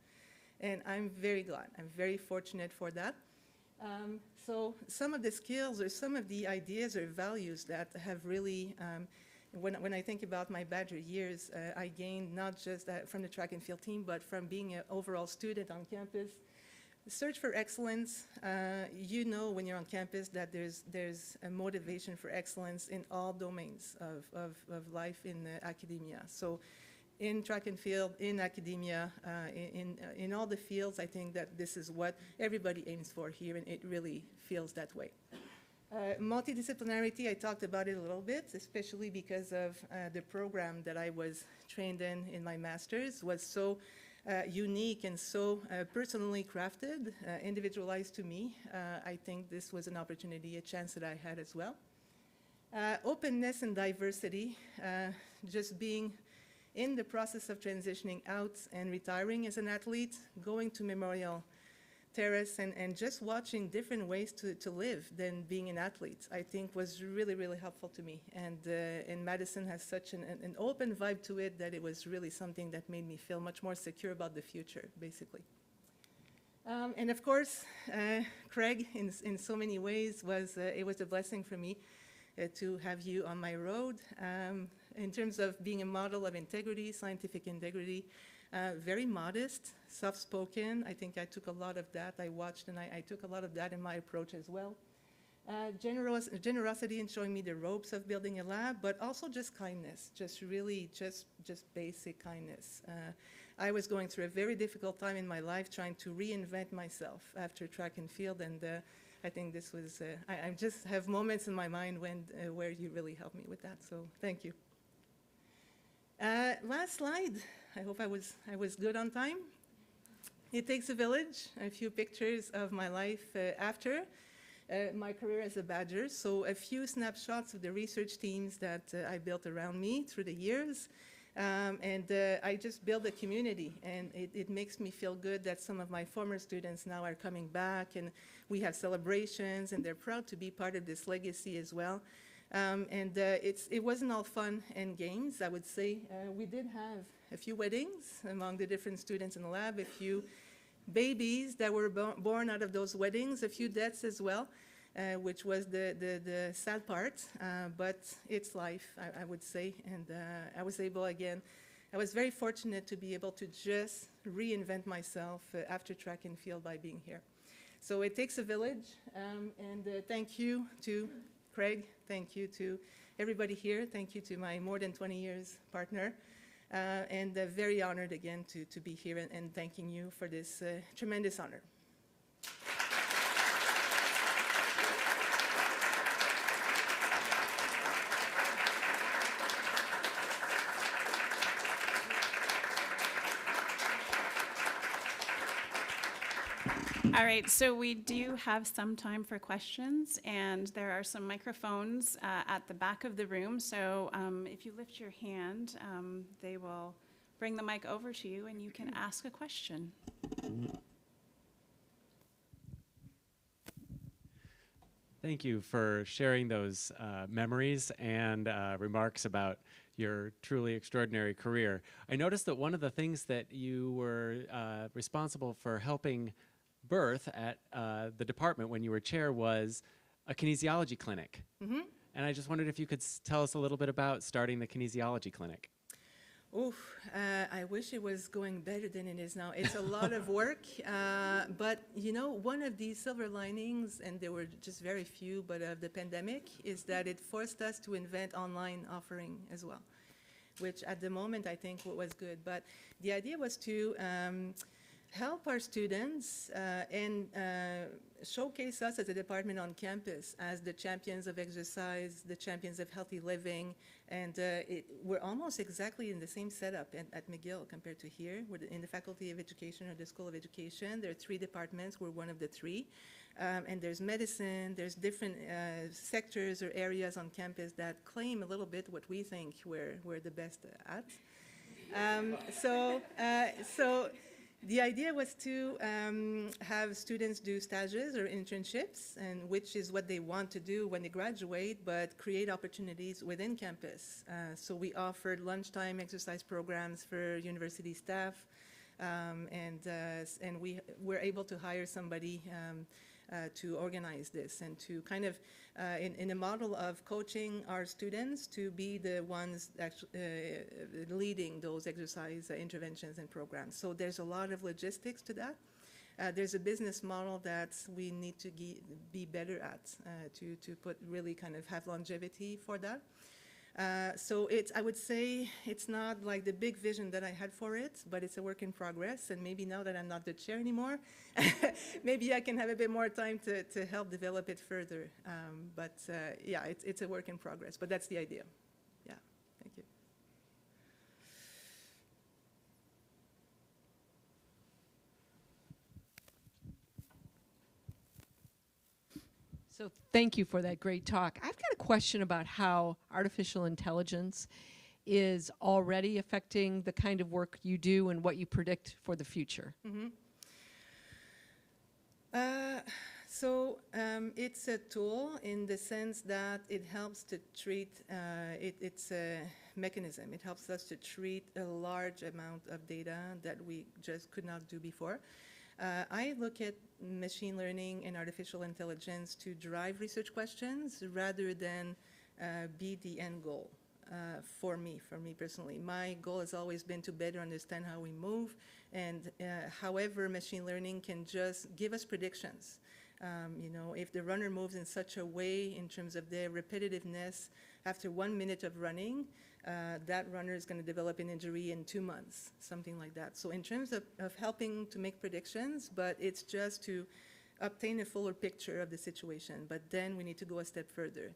And I'm very glad. I'm very fortunate for that. So some of the skills or some of the ideas or values that have really, when I think about my Badger years, I gained not just from the track and field team, but from being an overall student on campus. The search for excellence, you know when you're on campus that there's a motivation for excellence in all domains of life in academia. So in track and field, in academia, in all the fields, I think that this is what everybody aims for here, and it really feels that way. Multidisciplinarity, I talked about it a little bit, especially because of the program that I was trained in my master's was so unique and so personally crafted, individualized to me. I think this was an opportunity, a chance that I had as well. Openness and diversity, just being in the process of transitioning out and retiring as an athlete, going to Memorial Terrace and just watching different ways to live than being an athlete, I think was really, really helpful to me. And Madison has such an open vibe to it that it was really something that made me feel much more secure about the future, basically. And of course, Craig, in so many ways, it was a blessing for me to have you on my road. In terms of being a model of integrity, scientific integrity, very modest, soft-spoken. I think I took a lot of that. I watched and I took a lot of that in my approach as well. Generosity in showing me the ropes of building a lab, but also just kindness, just really just basic kindness. I was going through a very difficult time in my life trying to reinvent myself after track and field, and I think this was, I just have moments in my mind where you really helped me with that, so thank you. Last slide. I hope I was good on time. It takes a village. A few pictures of my life after my career as a Badger. So a few snapshots of the research teams that I built around me through the years. I just built a community, and it makes me feel good that some of my former students now are coming back, and we have celebrations, and they're proud to be part of this legacy as well. It wasn't all fun and games, I would say. We did have a few weddings among the different students in the lab, a few babies that were born out of those weddings, a few deaths as well, which was the sad part, but it's life, I would say. And I was able, again, I was very fortunate to be able to just reinvent myself after track and field by being here. So it takes a village, and thank you to Craig, thank you to everybody here, thank you to my more than 20 years partner, and very honored again to be here and thanking you for this tremendous honor. All right, so we do have some time for questions, and there are some microphones at the back of the room. So if you lift your hand, they will bring the mic over to you, and you can ask a question. Thank you for sharing those memories and remarks about your truly extraordinary career. I noticed that one of the things that you were responsible for helping birth at the department when you were chair was a kinesiology clinic. Mm-hmm. And I just wondered if you could tell us a little bit about starting the kinesiology clinic. Oof, I wish it was going better than it is now. It's a lot of work, but you know, one of the silver linings, and there were just very few, but of the pandemic, is that it forced us to invent online offering as well, which at the moment I think was good. But the idea was to help our students and showcase us as a department on campus as the champions of exercise, the champions of healthy living, and we're almost exactly in the same setup at McGill compared to here. We're in the Faculty of Education or the School of Education. There are 3 departments. We're one of the 3. And there's medicine, there's different sectors or areas on campus that claim a little bit what we think we're the best at. So the idea was to have students do stages or internships, and which is what they want to do when they graduate, but create opportunities within campus. So we offered lunchtime exercise programs for university staff, and we were able to hire somebody to organize this and to kind of, in a model of coaching our students to be the ones leading those exercise interventions and programs. So there's a lot of logistics to that. There's a business model that we need to be better at to put really kind of have longevity for that. So I would say it's not like the big vision that I had for it, but it's a work in progress. And maybe now that I'm not the chair anymore, maybe I can have a bit more time to help develop it further. Yeah, it's a work in progress, but that's the idea. Yeah, thank you. So thank you for that great talk. I've got a question about how artificial intelligence is already affecting the kind of work you do and what you predict for the future. Mm-hmm. It's a tool in the sense that it helps to treat, it's a mechanism. It helps us to treat a large amount of data that we just could not do before. I look at machine learning and artificial intelligence to drive research questions rather than be the end goal for me personally. My goal has always been to better understand how we move, and however machine learning can just give us predictions. You know, if the runner moves in such a way in terms of their repetitiveness, after 1 minute of running, that runner is going to develop an injury in 2 months, something like that. So in terms of helping to make predictions, but it's just to obtain a fuller picture of the situation. But then we need to go a step further,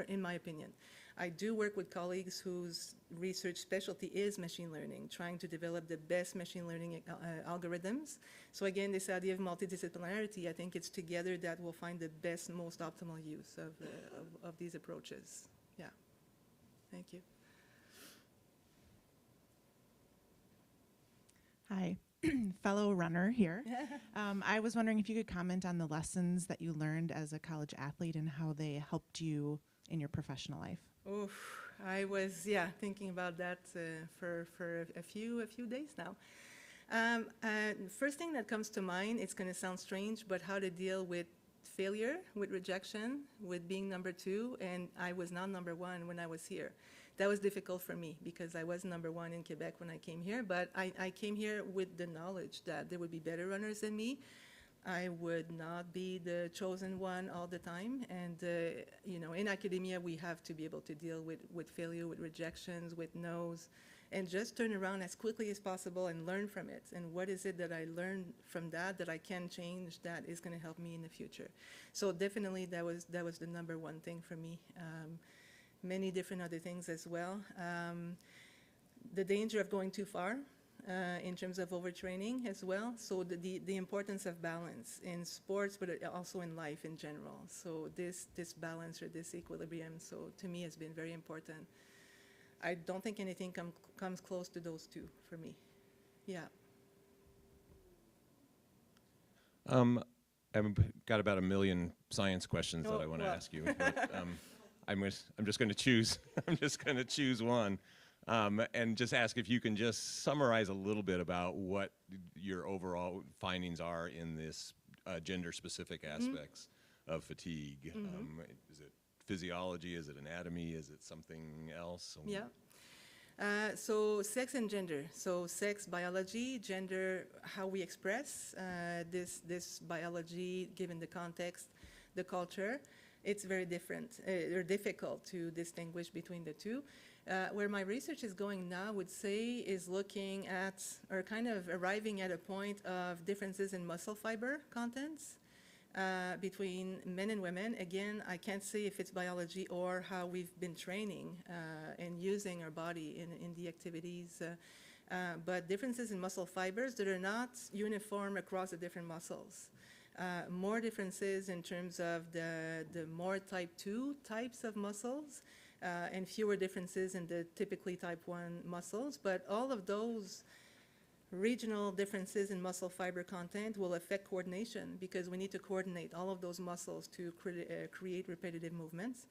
in my opinion. I do work with colleagues whose research specialty is machine learning, trying to develop the best machine learning algorithms. So again, this idea of multidisciplinarity, I think it's together that we'll find the best, most optimal use of these approaches. Yeah, thank you. Hi, fellow runner here. I was wondering if you could comment on the lessons that you learned as a college athlete and how they helped you in your professional life. Oof, I was, thinking about that for a few days now. First thing that comes to mind, it's going to sound strange, but how to deal with failure, with rejection, with being number 2, and I was not number 1 when I was here. that was difficult for me because I was #1 in Quebec when I came here, but I came here with the knowledge that there would be better runners than me. I would not be the chosen one all the time. And, you know, in academia, we have to be able to deal with failure, with rejections, with no's, and just turn around as quickly as possible and learn from it. And what is it that I learned from that I can change that is going to help me in the future? So definitely that was the #1 thing for me. Many different other things as well. The danger of going too far. In terms of overtraining as well. So the importance of balance in sports, but also in life in general. So this balance or this equilibrium, so to me, has been very important. I don't think anything comes close to those two for me. Yeah. I've got about 1 million science questions that I want to ask you. But, I'm just going to choose. I'm just going to choose one. And just ask if you can just summarize a little bit about what your overall findings are in this gender-specific aspects of fatigue. Is it physiology? Is it anatomy? Is it something else? Yeah. So sex and gender. So sex, biology, gender, how we express this biology, given the context, the culture. It's very different or difficult to distinguish between the two. Where my research is going now, I would say, is looking at, or kind of arriving at a point of differences in muscle fiber contents between men and women. Again, I can't say if it's biology or how we've been training and using our body in the activities, but differences in muscle fibers that are not uniform across the different muscles. More differences in terms of the more type 2 types of muscles, and fewer differences in the typically type 1 muscles. But all of those regional differences in muscle fiber content will affect coordination because we need to coordinate all of those muscles to create repetitive movements.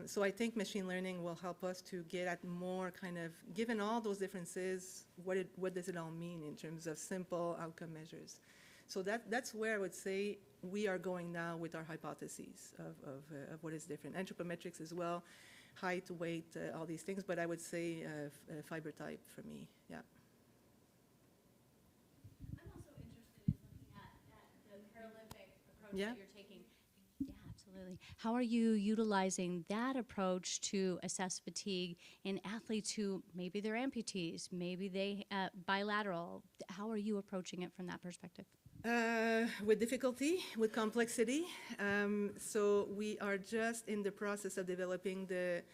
So I think machine learning will help us to get at more kind of, given all those differences, what does it all mean in terms of simple outcome measures? So that's where I would say we are going now with our hypotheses of what is different. Anthropometrics as well, height, weight, all these things, but I would say fiber type for me, yeah. I'm also interested in looking at the Paralympic approach that you're taking. Yeah, absolutely. How are you utilizing that approach to assess fatigue in athletes who maybe they're amputees, maybe they bilateral? How are you approaching it from that perspective? With difficulty, with complexity. So we are just in the process of developing the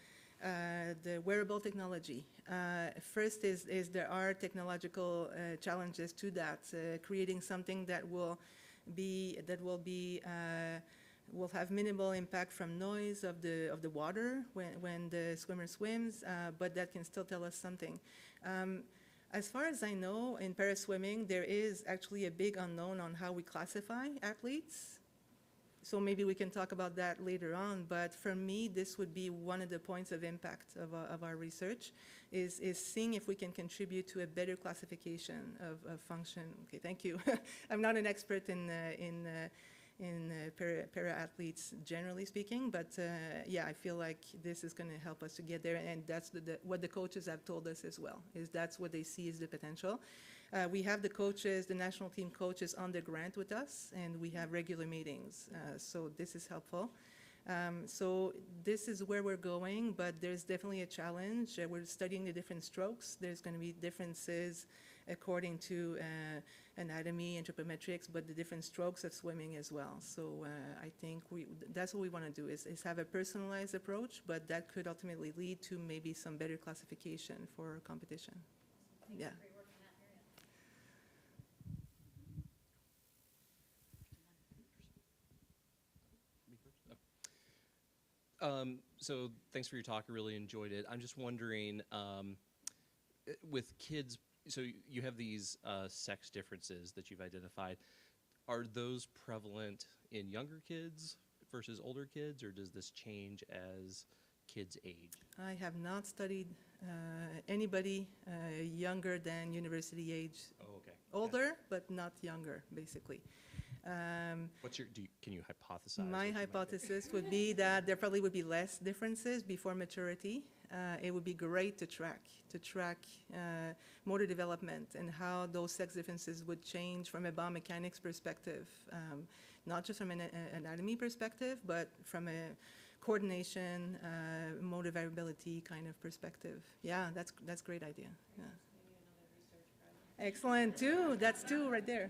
wearable technology. First is there are technological challenges to that, creating something that will have minimal impact from noise of the water when the swimmer swims, but that can still tell us something. As far as I know, in paraswimming, there is actually a big unknown on how we classify athletes. So maybe we can talk about that later on. But for me, this would be one of the points of impact of our research, is seeing if we can contribute to a better classification of function. Okay, thank you. I'm not an expert in para-athletes, generally speaking, but yeah, I feel like this is going to help us to get there, and that's what the coaches have told us as well, is that's what they see as the potential. We have the coaches, the national team coaches on the grant with us, and we have regular meetings, so this is helpful. So this is where we're going, but there's definitely a challenge. We're studying the different strokes. There's going to be differences according to anatomy, anthropometrics, but the different strokes of swimming as well. So I think that's what we want to do, is have a personalized approach, but that could ultimately lead to maybe some better classification for competition. Yeah. So thanks for your talk. I really enjoyed it. I'm just wondering, with kids, so you have these sex differences that you've identified. Are those prevalent in younger kids versus older kids, or does this change as kids age? I have not studied anybody younger than university age. Oh, okay. Older, but not younger, basically. Can you hypothesize? My hypothesis would be that there probably would be less differences before maturity. It would be great to track motor development and how those sex differences would change from a biomechanics perspective, not just from an anatomy perspective, but from a coordination, motor variability kind of perspective. Yeah, that's a great idea. Yeah. Excellent, too. That's two right there.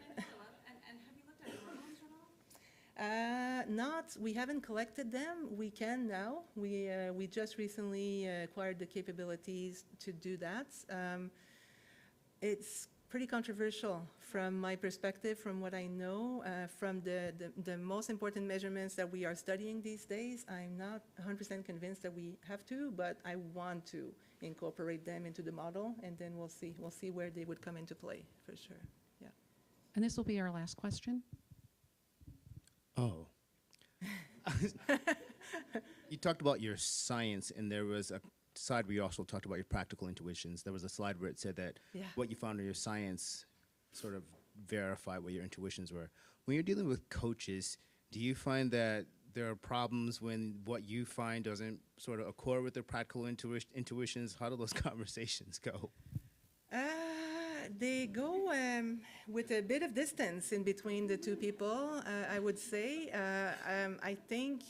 We haven't collected them. We can now. We just recently acquired the capabilities to do that. It's pretty controversial from my perspective, from what I know, from the most important measurements that we are studying these days. I'm not 100% convinced that we have to, but I want to incorporate them into the model, and then we'll see. We'll see where they would come into play, for sure. Yeah. And this will be our last question. Oh. You talked about your science, and there was a slide where you also talked about your practical intuitions. There was a slide where it said that what you found in your science sort of verified what your intuitions were. When you're dealing with coaches, do you find that there are problems when what you find doesn't sort of accord with their practical intuitions? How do those conversations go? They go with a bit of distance in between the two people, I would say. I think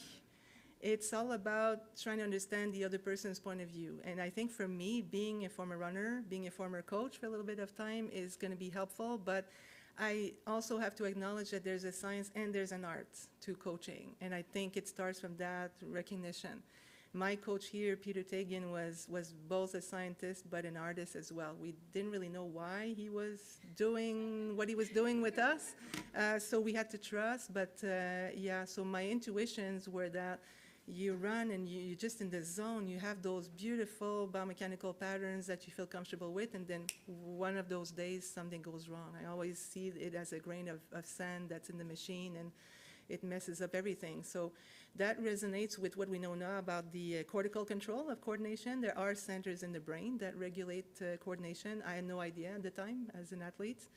it's all about trying to understand the other person's point of view. And I think for me, being a former runner, being a former coach for a little bit of time is going to be helpful. But I also have to acknowledge that there's a science and there's an art to coaching. And I think it starts from that recognition. My coach here, Peter Tegan, was both a scientist but an artist as well. We didn't really know why he was doing what he was doing with us, so we had to trust. But yeah, so my intuitions were that you run and you're just in the zone. You have those beautiful biomechanical patterns that you feel comfortable with, and then one of those days something goes wrong. I always see it as a grain of sand that's in the machine, and it messes up everything. So that resonates with what we know now about the cortical control of coordination. There are centers in the brain that regulate coordination. I had no idea at the time as an athlete.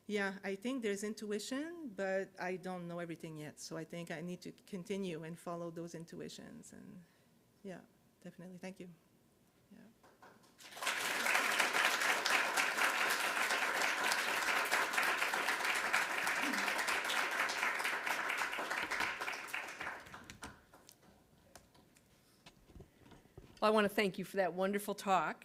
Yeah, I think there's intuition, but I don't know everything yet. So I think I need to continue and follow those intuitions. And yeah, definitely. Thank you. Well, I want to thank you for that wonderful talk,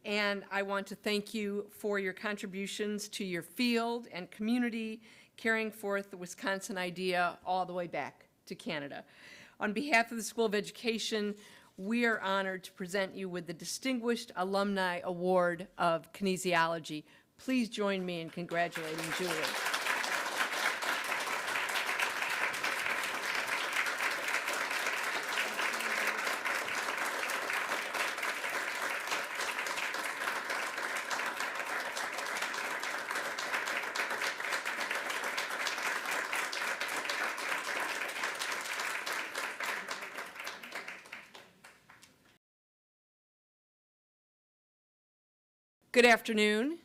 and I want to thank you for your contributions to your field and community, carrying forth the Wisconsin idea all the way back to Canada. On behalf of the School of Education, we are honored to present you with the Distinguished Alumni Award of Kinesiology. Please join me in congratulating Julie. Good afternoon.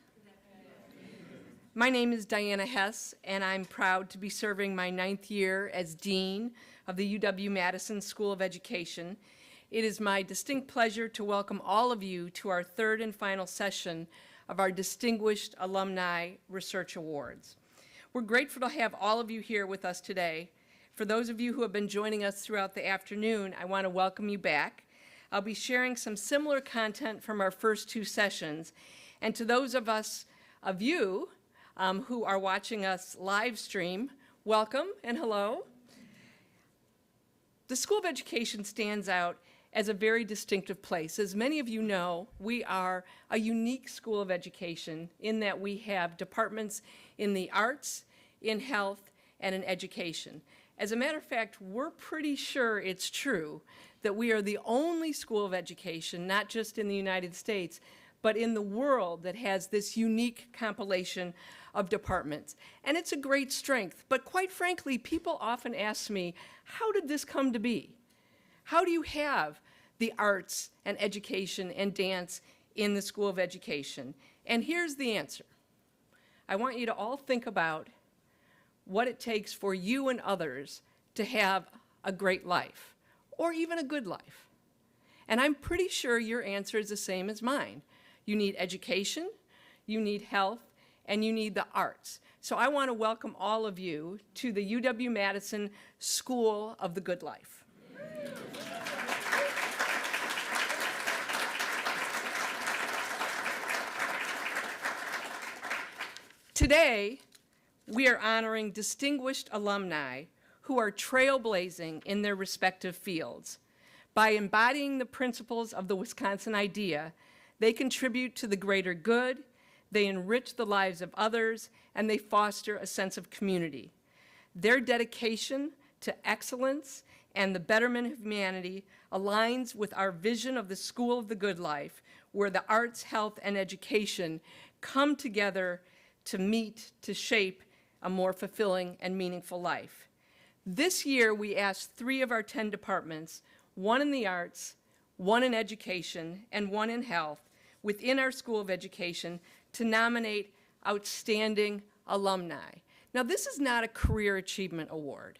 My name is Diana Hess, and I'm proud to be serving my 9th year as Dean of the UW-Madison School of Education. It is my distinct pleasure to welcome all of you to our 3rd and final session of our Distinguished Alumni Research Awards. We're grateful to have all of you here with us today. For those of you who have been joining us throughout the afternoon, I want to welcome you back. I'll be sharing some similar content from our first 2 sessions. And to those of you who are watching us live stream, welcome and hello. The School of Education stands out as a very distinctive place. As many of you know, we are a unique school of education in that we have departments in the arts, in health, and in education. As a matter of fact, we're pretty sure it's true that we are the only school of education, not just in the United States, but in the world that has this unique compilation of departments. And it's a great strength. But quite frankly, people often ask me, how did this come to be? How do you have the arts and education and dance in the School of Education? And here's the answer. I want you to all think about what it takes for you and others to have a great life, or even a good life. And I'm pretty sure your answer is the same as mine. You need education, you need health, and you need the arts. So I want to welcome all of you to the UW-Madison School of the Good Life. Today, we are honoring distinguished alumni who are trailblazing in their respective fields. By embodying the principles of the Wisconsin idea, they contribute to the greater good, they enrich the lives of others, and they foster a sense of community. Their dedication to excellence and the betterment of humanity aligns with our vision of the School of the Good Life, where the arts, health, and education come together to meet, to shape a more fulfilling and meaningful life. This year, we asked 3 of our 10 departments, 1 in the arts, 1 in education, and 1 in health, within our School of Education, to nominate outstanding alumni. Now, this is not a career achievement award.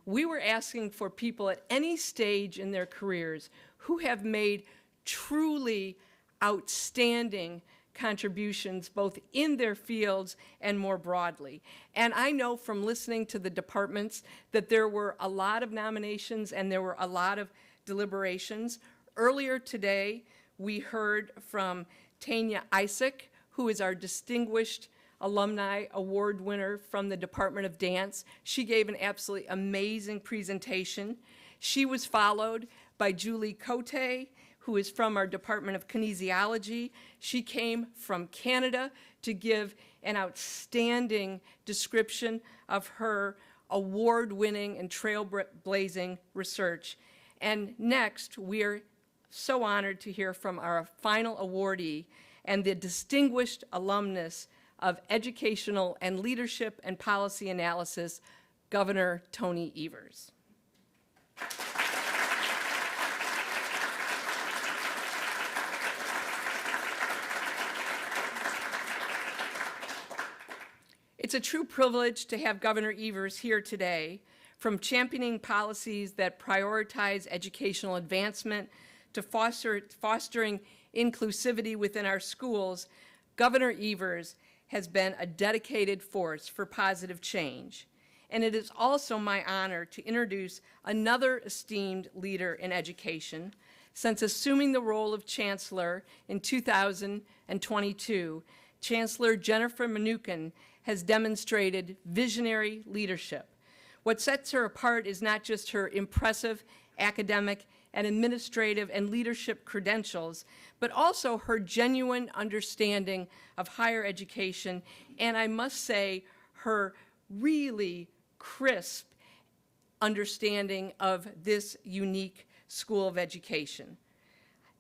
We were asking for people at any stage in their careers who have made truly outstanding contributions both in their fields and more broadly. And I know from listening to the departments that there were a lot of nominations and there were a lot of deliberations. Earlier today, we heard from Tanya Isaac, who is our distinguished alumni award winner from the Department of Dance. She gave an absolutely amazing presentation. She was followed by Julie Cote, who is from our Department of Kinesiology. She came from Canada to give an outstanding description of her award-winning and trailblazing research. And next, we are so honored to hear from our final awardee and the distinguished alumnus of Educational and Leadership and Policy Analysis, Governor Tony Evers. It's a true privilege to have Governor Evers here today. From championing policies that prioritize educational advancement to fostering inclusivity within our schools, Governor Evers has been a dedicated force for positive change. And it is also my honor to introduce another esteemed leader in education. Since assuming the role of Chancellor in 2022, Chancellor Jennifer Mnuchin has demonstrated visionary leadership. What sets her apart is not just her impressive academic and administrative and leadership credentials, but also her genuine understanding of higher education, and I must say, her really crisp understanding of this unique school of education.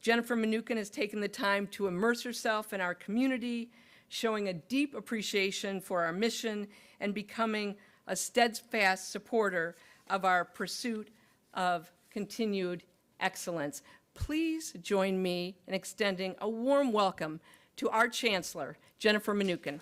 Jennifer Mnuchin has taken the time to immerse herself in our community, showing a deep appreciation for our mission and becoming a steadfast supporter of our pursuit of continued excellence. Please join me in extending a warm welcome to our Chancellor, Jennifer Mnuchin.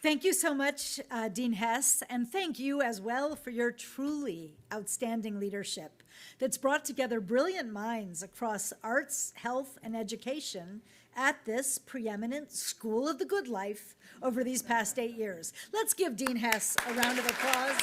Thank you so much, Dean Hess, and thank you as well for your truly outstanding leadership that's brought together brilliant minds across arts, health, and education at this preeminent School of the Good Life over these past 8 years. Let's give Dean Hess a round of applause.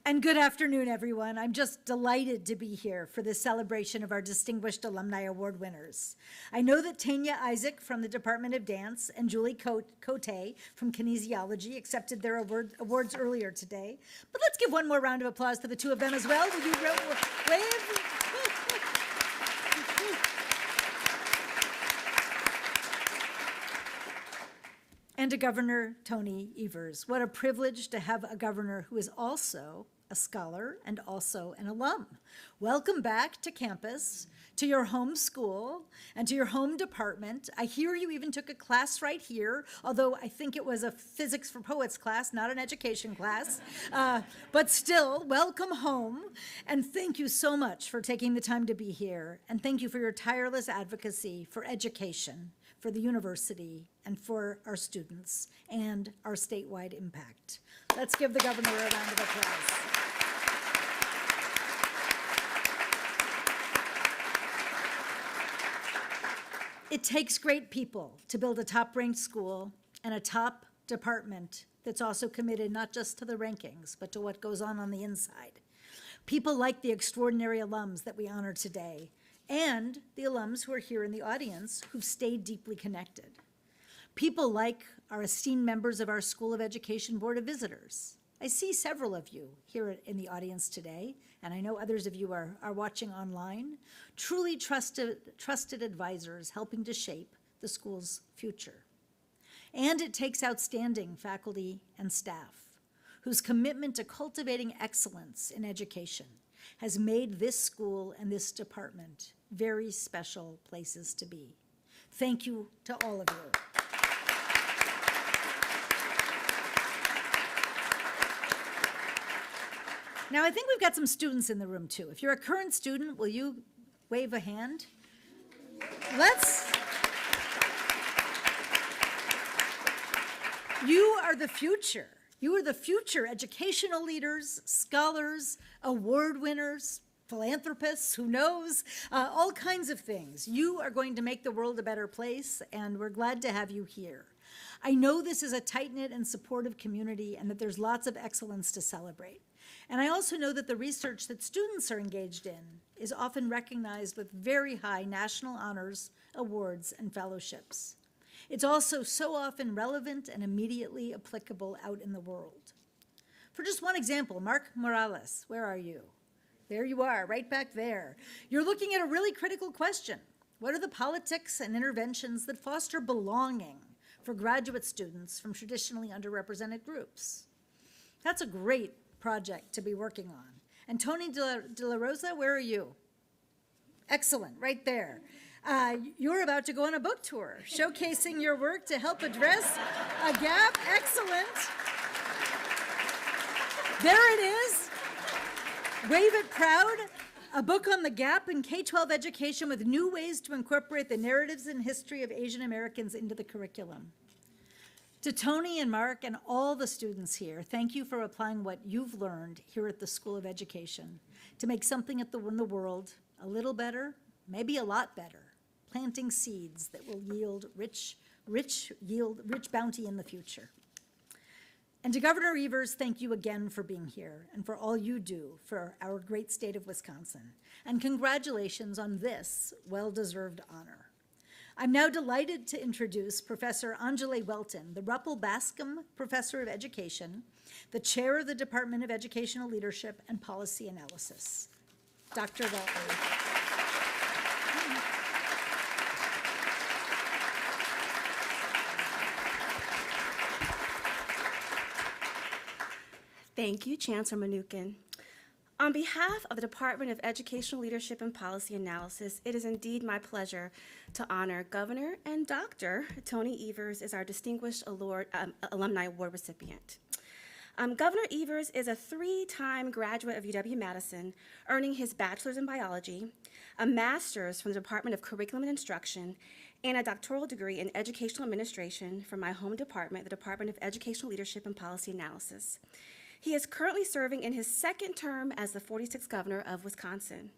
And good afternoon, everyone. I'm just delighted to be here for this celebration of our distinguished alumni award winners. I know that Tanya Isaac from the Department of Dance and Julie Cote from Kinesiology accepted their awards earlier today. But let's give one more round of applause to the two of them as well. Would you wave? And to Governor Tony Evers. What a privilege to have a governor who is also a scholar, and also an alum. Welcome back to campus, to your home school, and to your home department. I hear you even took a class right here, although I think it was a physics for poets class, not an education class. But still, welcome home, and thank you so much for taking the time to be here, and thank you for your tireless advocacy for education, for the university, and for our students, and our statewide impact. Let's give the governor a round of applause. It takes great people to build a top-ranked school and a top department that's also committed not just to the rankings, but to what goes on the inside. People like the extraordinary alums that we honor today, and the alums who are here in the audience who've stayed deeply connected. People like our esteemed members of our School of Education Board of Visitors. I see several of you here in the audience today, and I know others of you are watching online. Truly trusted advisors helping to shape the school's future. And it takes outstanding faculty and staff whose commitment to cultivating excellence in education has made this school and this department very special places to be. Thank you to all of you. Now, I think we've got some students in the room, too. If you're a current student, will you wave a hand? You are the future. You are the future educational leaders, scholars, award winners, philanthropists, who knows, all kinds of things. You are going to make the world a better place, and we're glad to have you here. I know this is a tight-knit and supportive community and that there's lots of excellence to celebrate. And I also know that the research that students are engaged in is often recognized with very high national honors, awards, and fellowships. It's also so often relevant and immediately applicable out in the world. For just one example, Mark Morales, where are you? There you are, right back there. You're looking at a really critical question. What are the politics and interventions that foster belonging for graduate students from traditionally underrepresented groups? That's a great project to be working on. And Tony De La Rosa, where are you? Excellent, right there. You're about to go on a book tour, showcasing your work to help address a gap. Excellent. There it is. Wave it proud. A book on the gap in K-12 education with new ways to incorporate the narratives and history of Asian Americans into the curriculum. To Tony and Mark and all the students here, thank you for applying what you've learned here at the School of Education to make something in the world a little better, maybe a lot better, planting seeds that will yield rich bounty in the future. And to Governor Evers, thank you again for being here and for all you do for our great state of Wisconsin. And congratulations on this well-deserved honor. I'm now delighted to introduce Professor Anjali Welton, the Ruppel Bascom Professor of Education, the Chair of the Department of Educational Leadership and Policy Analysis. Dr. Welton. Thank you, Chancellor Mnookin. On behalf of the Department of Educational Leadership and Policy Analysis, it is indeed my pleasure to honor Governor and Dr. Tony Evers as our Distinguished Alumni Award recipient. Governor Evers is a 3-time graduate of UW-Madison, earning his bachelor's in biology, a master's from the Department of Curriculum and Instruction, and a doctoral degree in educational administration from my home department, the Department of Educational Leadership and Policy Analysis. He is currently serving in his 2nd term as the 46th governor of Wisconsin.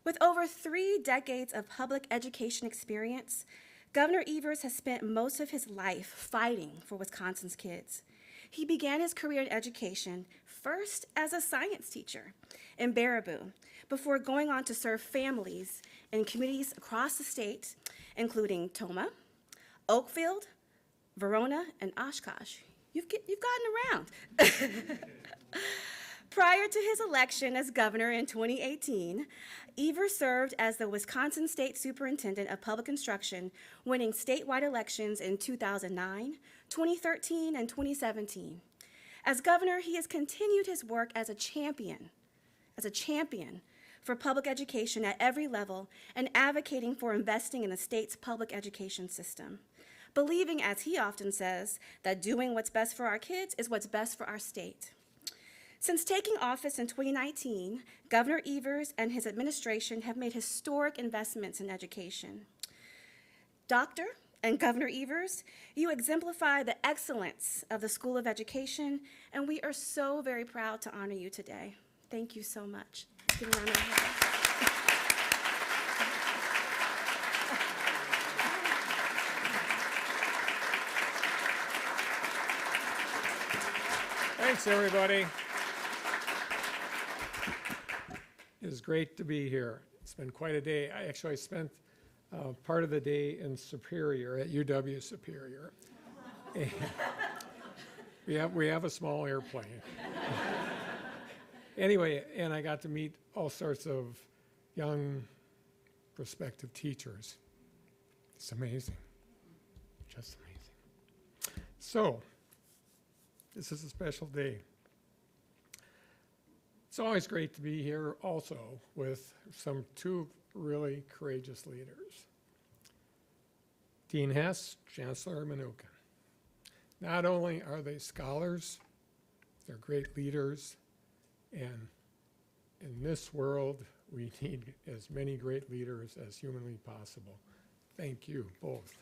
With over 3 decades of public education experience, Governor Evers has spent most of his life fighting for Wisconsin's kids. He began his career in education first as a science teacher in Baraboo, before going on to serve families in communities across the state, including Tomah, Oakfield, Verona, and Oshkosh. You've gotten around. Prior to his election as governor in 2018, Evers served as the Wisconsin State Superintendent of Public Instruction, winning statewide elections in 2009, 2013, and 2017. As governor, he has continued his work as a champion for public education at every level and advocating for investing in the state's public education system, believing, as he often says, that doing what's best for our kids is what's best for our state. Since taking office in 2019, Governor Evers and his administration have made historic investments in education. Dr. and Governor Evers, you exemplify the excellence of the School of Education, and we are so very proud to honor you today. Thank you so much. Give a round of applause. Thanks, everybody. It is great to be here. It's been quite a day. I spent part of the day in Superior, at UW-Superior. We have a small airplane. Anyway, and I got to meet all sorts of young prospective teachers. It's amazing, just amazing. So, this is a special day. It's always great to be here also with two really courageous leaders. Dean Hess, Chancellor Mnookin. Not only are they scholars, they're great leaders, and in this world, we need as many great leaders as humanly possible. Thank you both.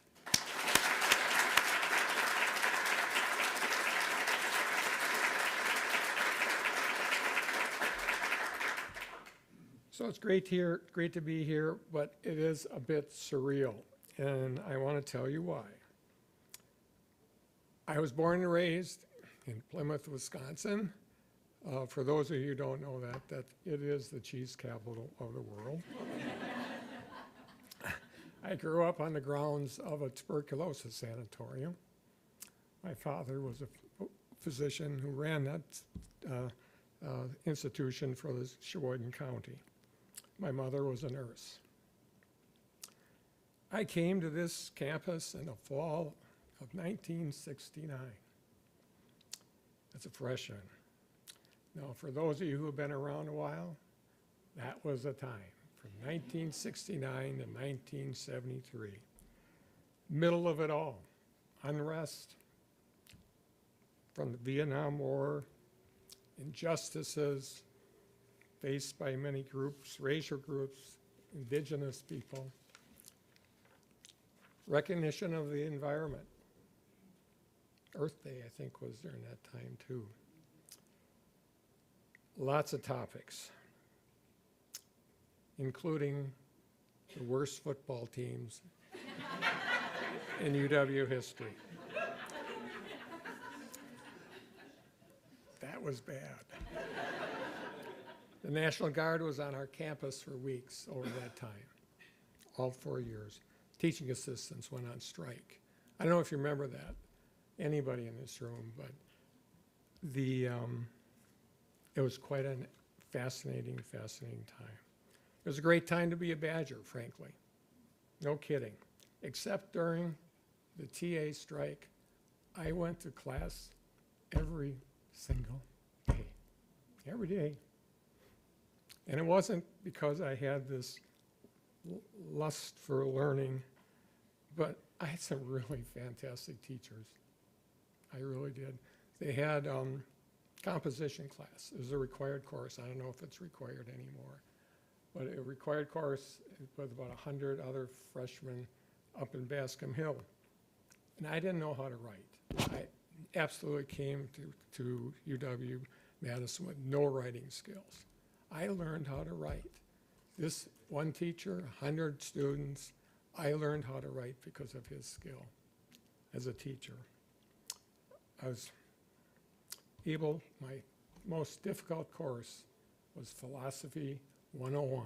So it's great to be here, but it is a bit surreal, and I want to tell you why. I was born and raised in Plymouth, Wisconsin. For those of you who don't know that it is the cheese capital of the world. I grew up on the grounds of a tuberculosis sanatorium. My father was a physician who ran that institution for the Sheboygan County. My mother was a nurse. I came to this campus in the fall of 1969 as a freshman. Now, for those of you who have been around a while, that was the time, from 1969 to 1973. Middle of it all, unrest from the Vietnam War, injustices faced by many groups, racial groups, indigenous people, recognition of the environment. Earth Day, I think, was during that time too. Lots of topics, including the worst football teams in UW history. That was bad. The National Guard was on our campus for weeks over that time, all 4 years. Teaching assistants went on strike. I don't know if you remember that, anybody in this room, but it was quite a fascinating time. It was a great time to be a Badger, frankly. No kidding. Except during the TA strike, I went to class every single day. Every day. And it wasn't because I had this lust for learning, but I had some really fantastic teachers. I really did. They had composition class. It was a required course. I don't know if it's required anymore. But a required course with about 100 other freshmen up in Bascom Hill. And I didn't know how to write. I absolutely came to UW-Madison with no writing skills. I learned how to write. This one teacher, 100 students, I learned how to write because of his skill as a teacher. I was able, my most difficult course was Philosophy 101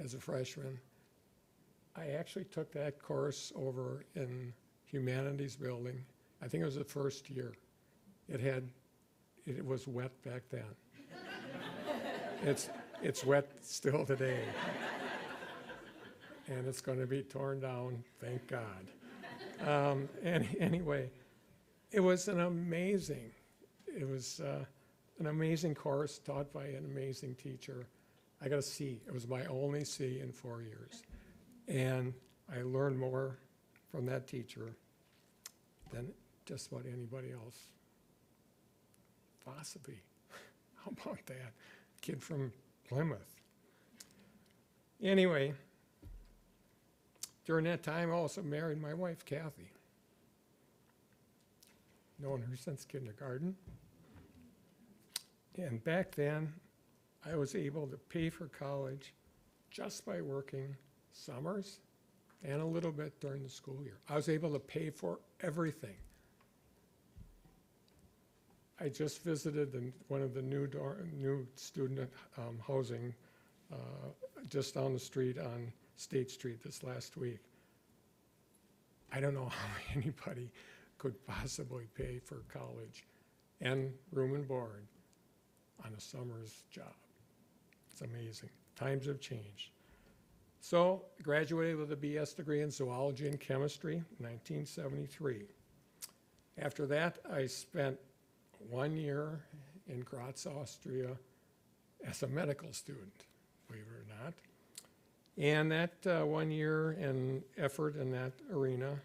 as a freshman. I actually took that course over in Humanities building. I think it was the first year. It was wet back then. It's wet still today. And it's going to be torn down, thank God. Anyway, it was an amazing It was an amazing course taught by an amazing teacher. I got a C. It was my only C in 4 years. And I learned more from that teacher than just about anybody else. Philosophy. How about that? Kid from Plymouth. Anyway, during that time, I also married my wife, Kathy. Known her since kindergarten. And back then, I was able to pay for college just by working summers and a little bit during the school year. I was able to pay for everything. I just visited one of the new student housing just down the street on State Street this last week. I don't know how anybody could possibly pay for college and room and board on a summer's job. It's amazing. Times have changed. So, graduated with a BS degree in zoology and chemistry in 1973. After that, I spent 1 year in Graz, Austria as a medical student, believe it or not. And that 1 year and effort in that arena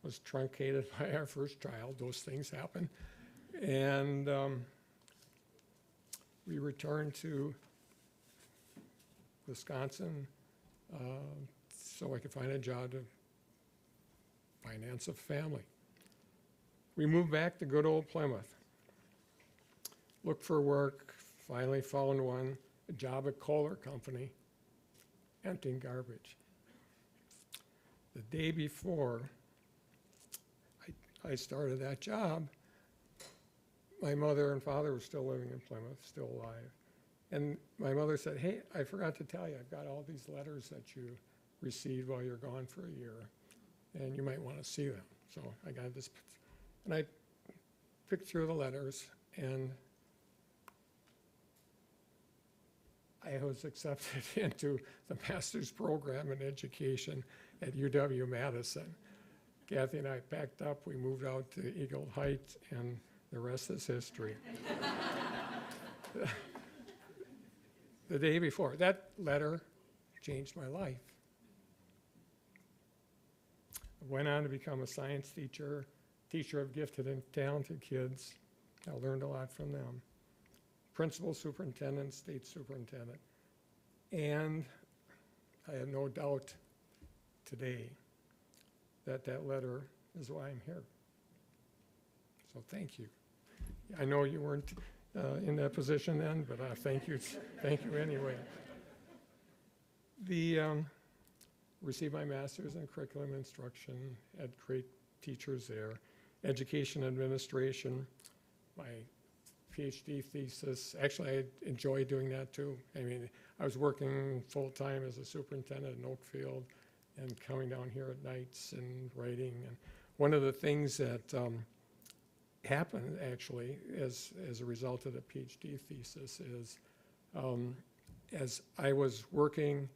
was truncated by our first child. Those things happen. And we returned to Wisconsin so I could find a job to finance a family. We moved back to good old Plymouth. Looked for work, finally found one, a job at Kohler Company, emptying garbage. The day before I started that job, my mother and father were still living in Plymouth, still alive. And my mother said, hey, I forgot to tell you, I've got all these letters that you received while you're gone for a year, and you might want to see them. So I got this, and I picked through the letters, and I was accepted into the master's program in education at UW-Madison. Kathy and I packed up, we moved out to Eagle Heights, and the rest is history. The day before, that letter changed my life. I went on to become a science teacher, teacher of gifted and talented kids. I learned a lot from them. Principal superintendent, state superintendent. And I have no doubt today that that letter is why I'm here. So thank you. I know you weren't in that position then, but thank you anyway. Received my master's in curriculum instruction, had great teachers there. Education administration, my PhD thesis. Actually, I enjoyed doing that too. I mean, I was working full-time as a superintendent in Oakfield and coming down here at nights and writing. And one of the things that happened actually as a result of the PhD thesis is as I was working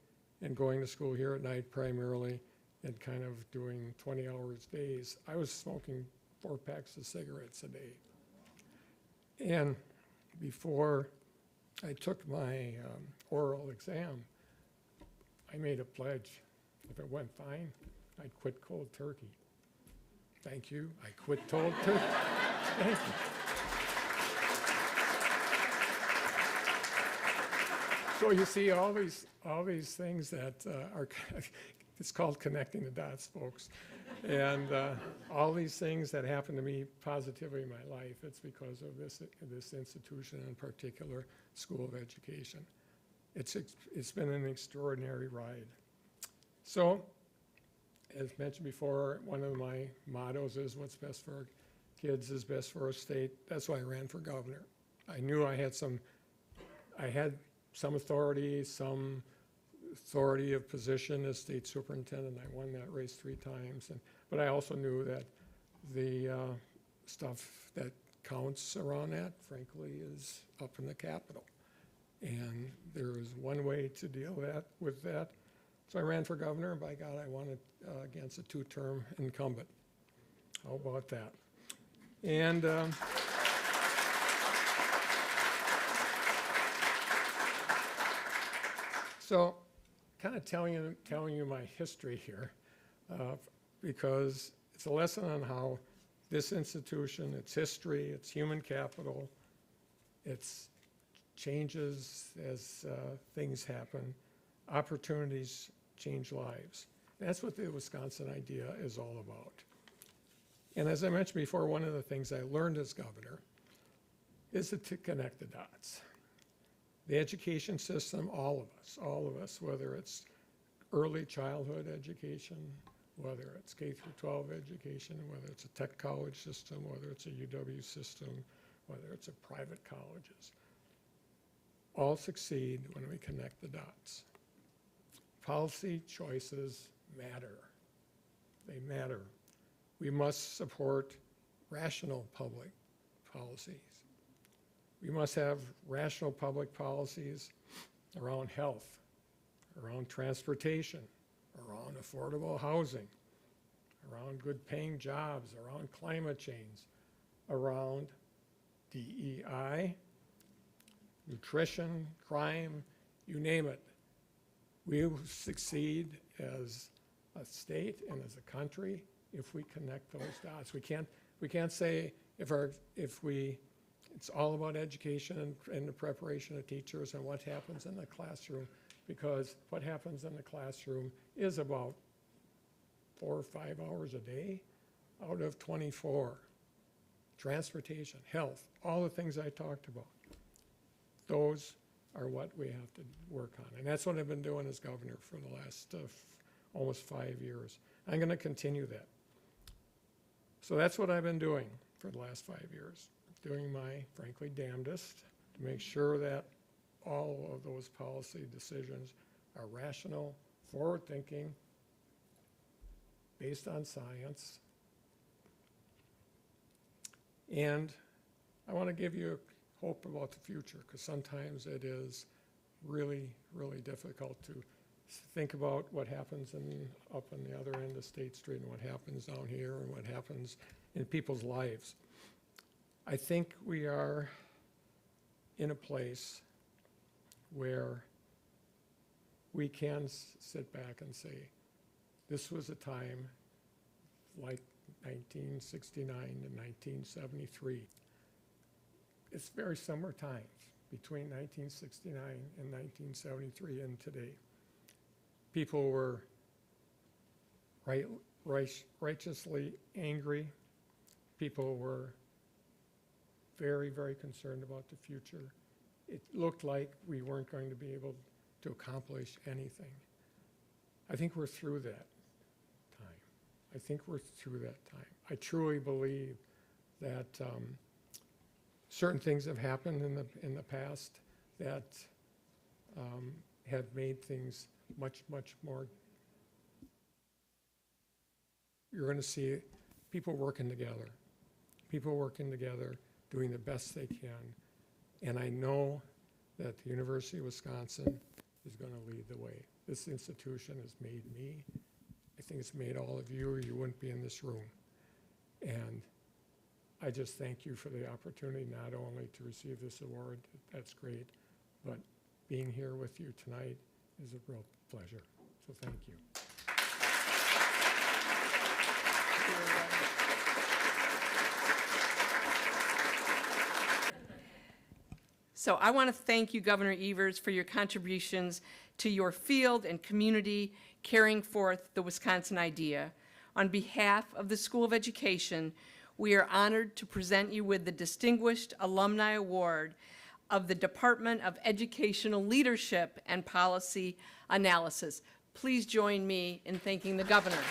and going to school here at night primarily and kind of doing 20 hours days, I was smoking 4 packs of cigarettes a day. And before I took my oral exam, I made a pledge. If it went fine, I'd quit cold turkey. Thank you. I quit cold turkey. Thank you. So you see all these things that are, it's called connecting the dots, folks. And all these things that happen to me positively in my life, it's because of this institution, in particular, School of Education. It's been an extraordinary ride. So, as mentioned before, one of my mottos is what's best for our kids is best for our state. That's why I ran for governor. I knew I had some authority, some authority of position as state superintendent. I won that race 3 times. But I also knew that the stuff that counts around that, frankly, is up in the Capitol. And there is one way to deal with that. So I ran for governor, and by God, I won it against a 2-term incumbent. How about that? And So, kind of telling you my history here, because it's a lesson on how this institution, its history, its human capital, its changes as things happen, opportunities change lives. That's what the Wisconsin idea is all about. And as I mentioned before, one of the things I learned as governor is to connect the dots. The education system, all of us, whether it's early childhood education, whether it's K through 12 education, whether it's a tech college system, whether it's a UW system, whether it's a private colleges, all succeed when we connect the dots. Policy choices matter. They matter. We must support rational public policies. We must have rational public policies around health, around transportation, around affordable housing, around good paying jobs, around climate change, around DEI, nutrition, crime, you name it. We will succeed as a state and as a country if we connect those dots. We can't say it's all about education and the preparation of teachers and what happens in the classroom, because what happens in the classroom is about 4 or 5 hours a day out of 24. Transportation, health, all the things I talked about. Those are what we have to work on. And that's what I've been doing as governor for the last almost 5 years. I'm going to continue that. So that's what I've been doing for the last 5 years, doing my, frankly, damnedest to make sure that all of those policy decisions are rational, forward-thinking, based on science. And I want to give you hope about the future, because sometimes it is really, really difficult to think about what happens up on the other end of State Street and what happens down here and what happens in people's lives. I think we are in a place where we can sit back and say, this was a time like 1969 and 1973. It's very similar times between 1969 and 1973 and today. People were righteously angry. People were very, very concerned about the future. It looked like we weren't going to be able to accomplish anything. I think we're through that time. I think we're through that time. I truly believe that certain things have happened in the past that have made things much, much more. You're going to see people working together, doing the best they can. And I know that the University of Wisconsin is going to lead the way. This institution has made me. I think it's made all of you, or you wouldn't be in this room. And I just thank you for the opportunity not only to receive this award, that's great, but being here with you tonight is a real pleasure. So thank you. So I want to thank you, Governor Evers, for your contributions to your field and community carrying forth the Wisconsin idea. On behalf of the School of Education, we are honored to present you with the Distinguished Alumni Award of the Department of Educational Leadership and Policy Analysis. Please join me in thanking the Governor.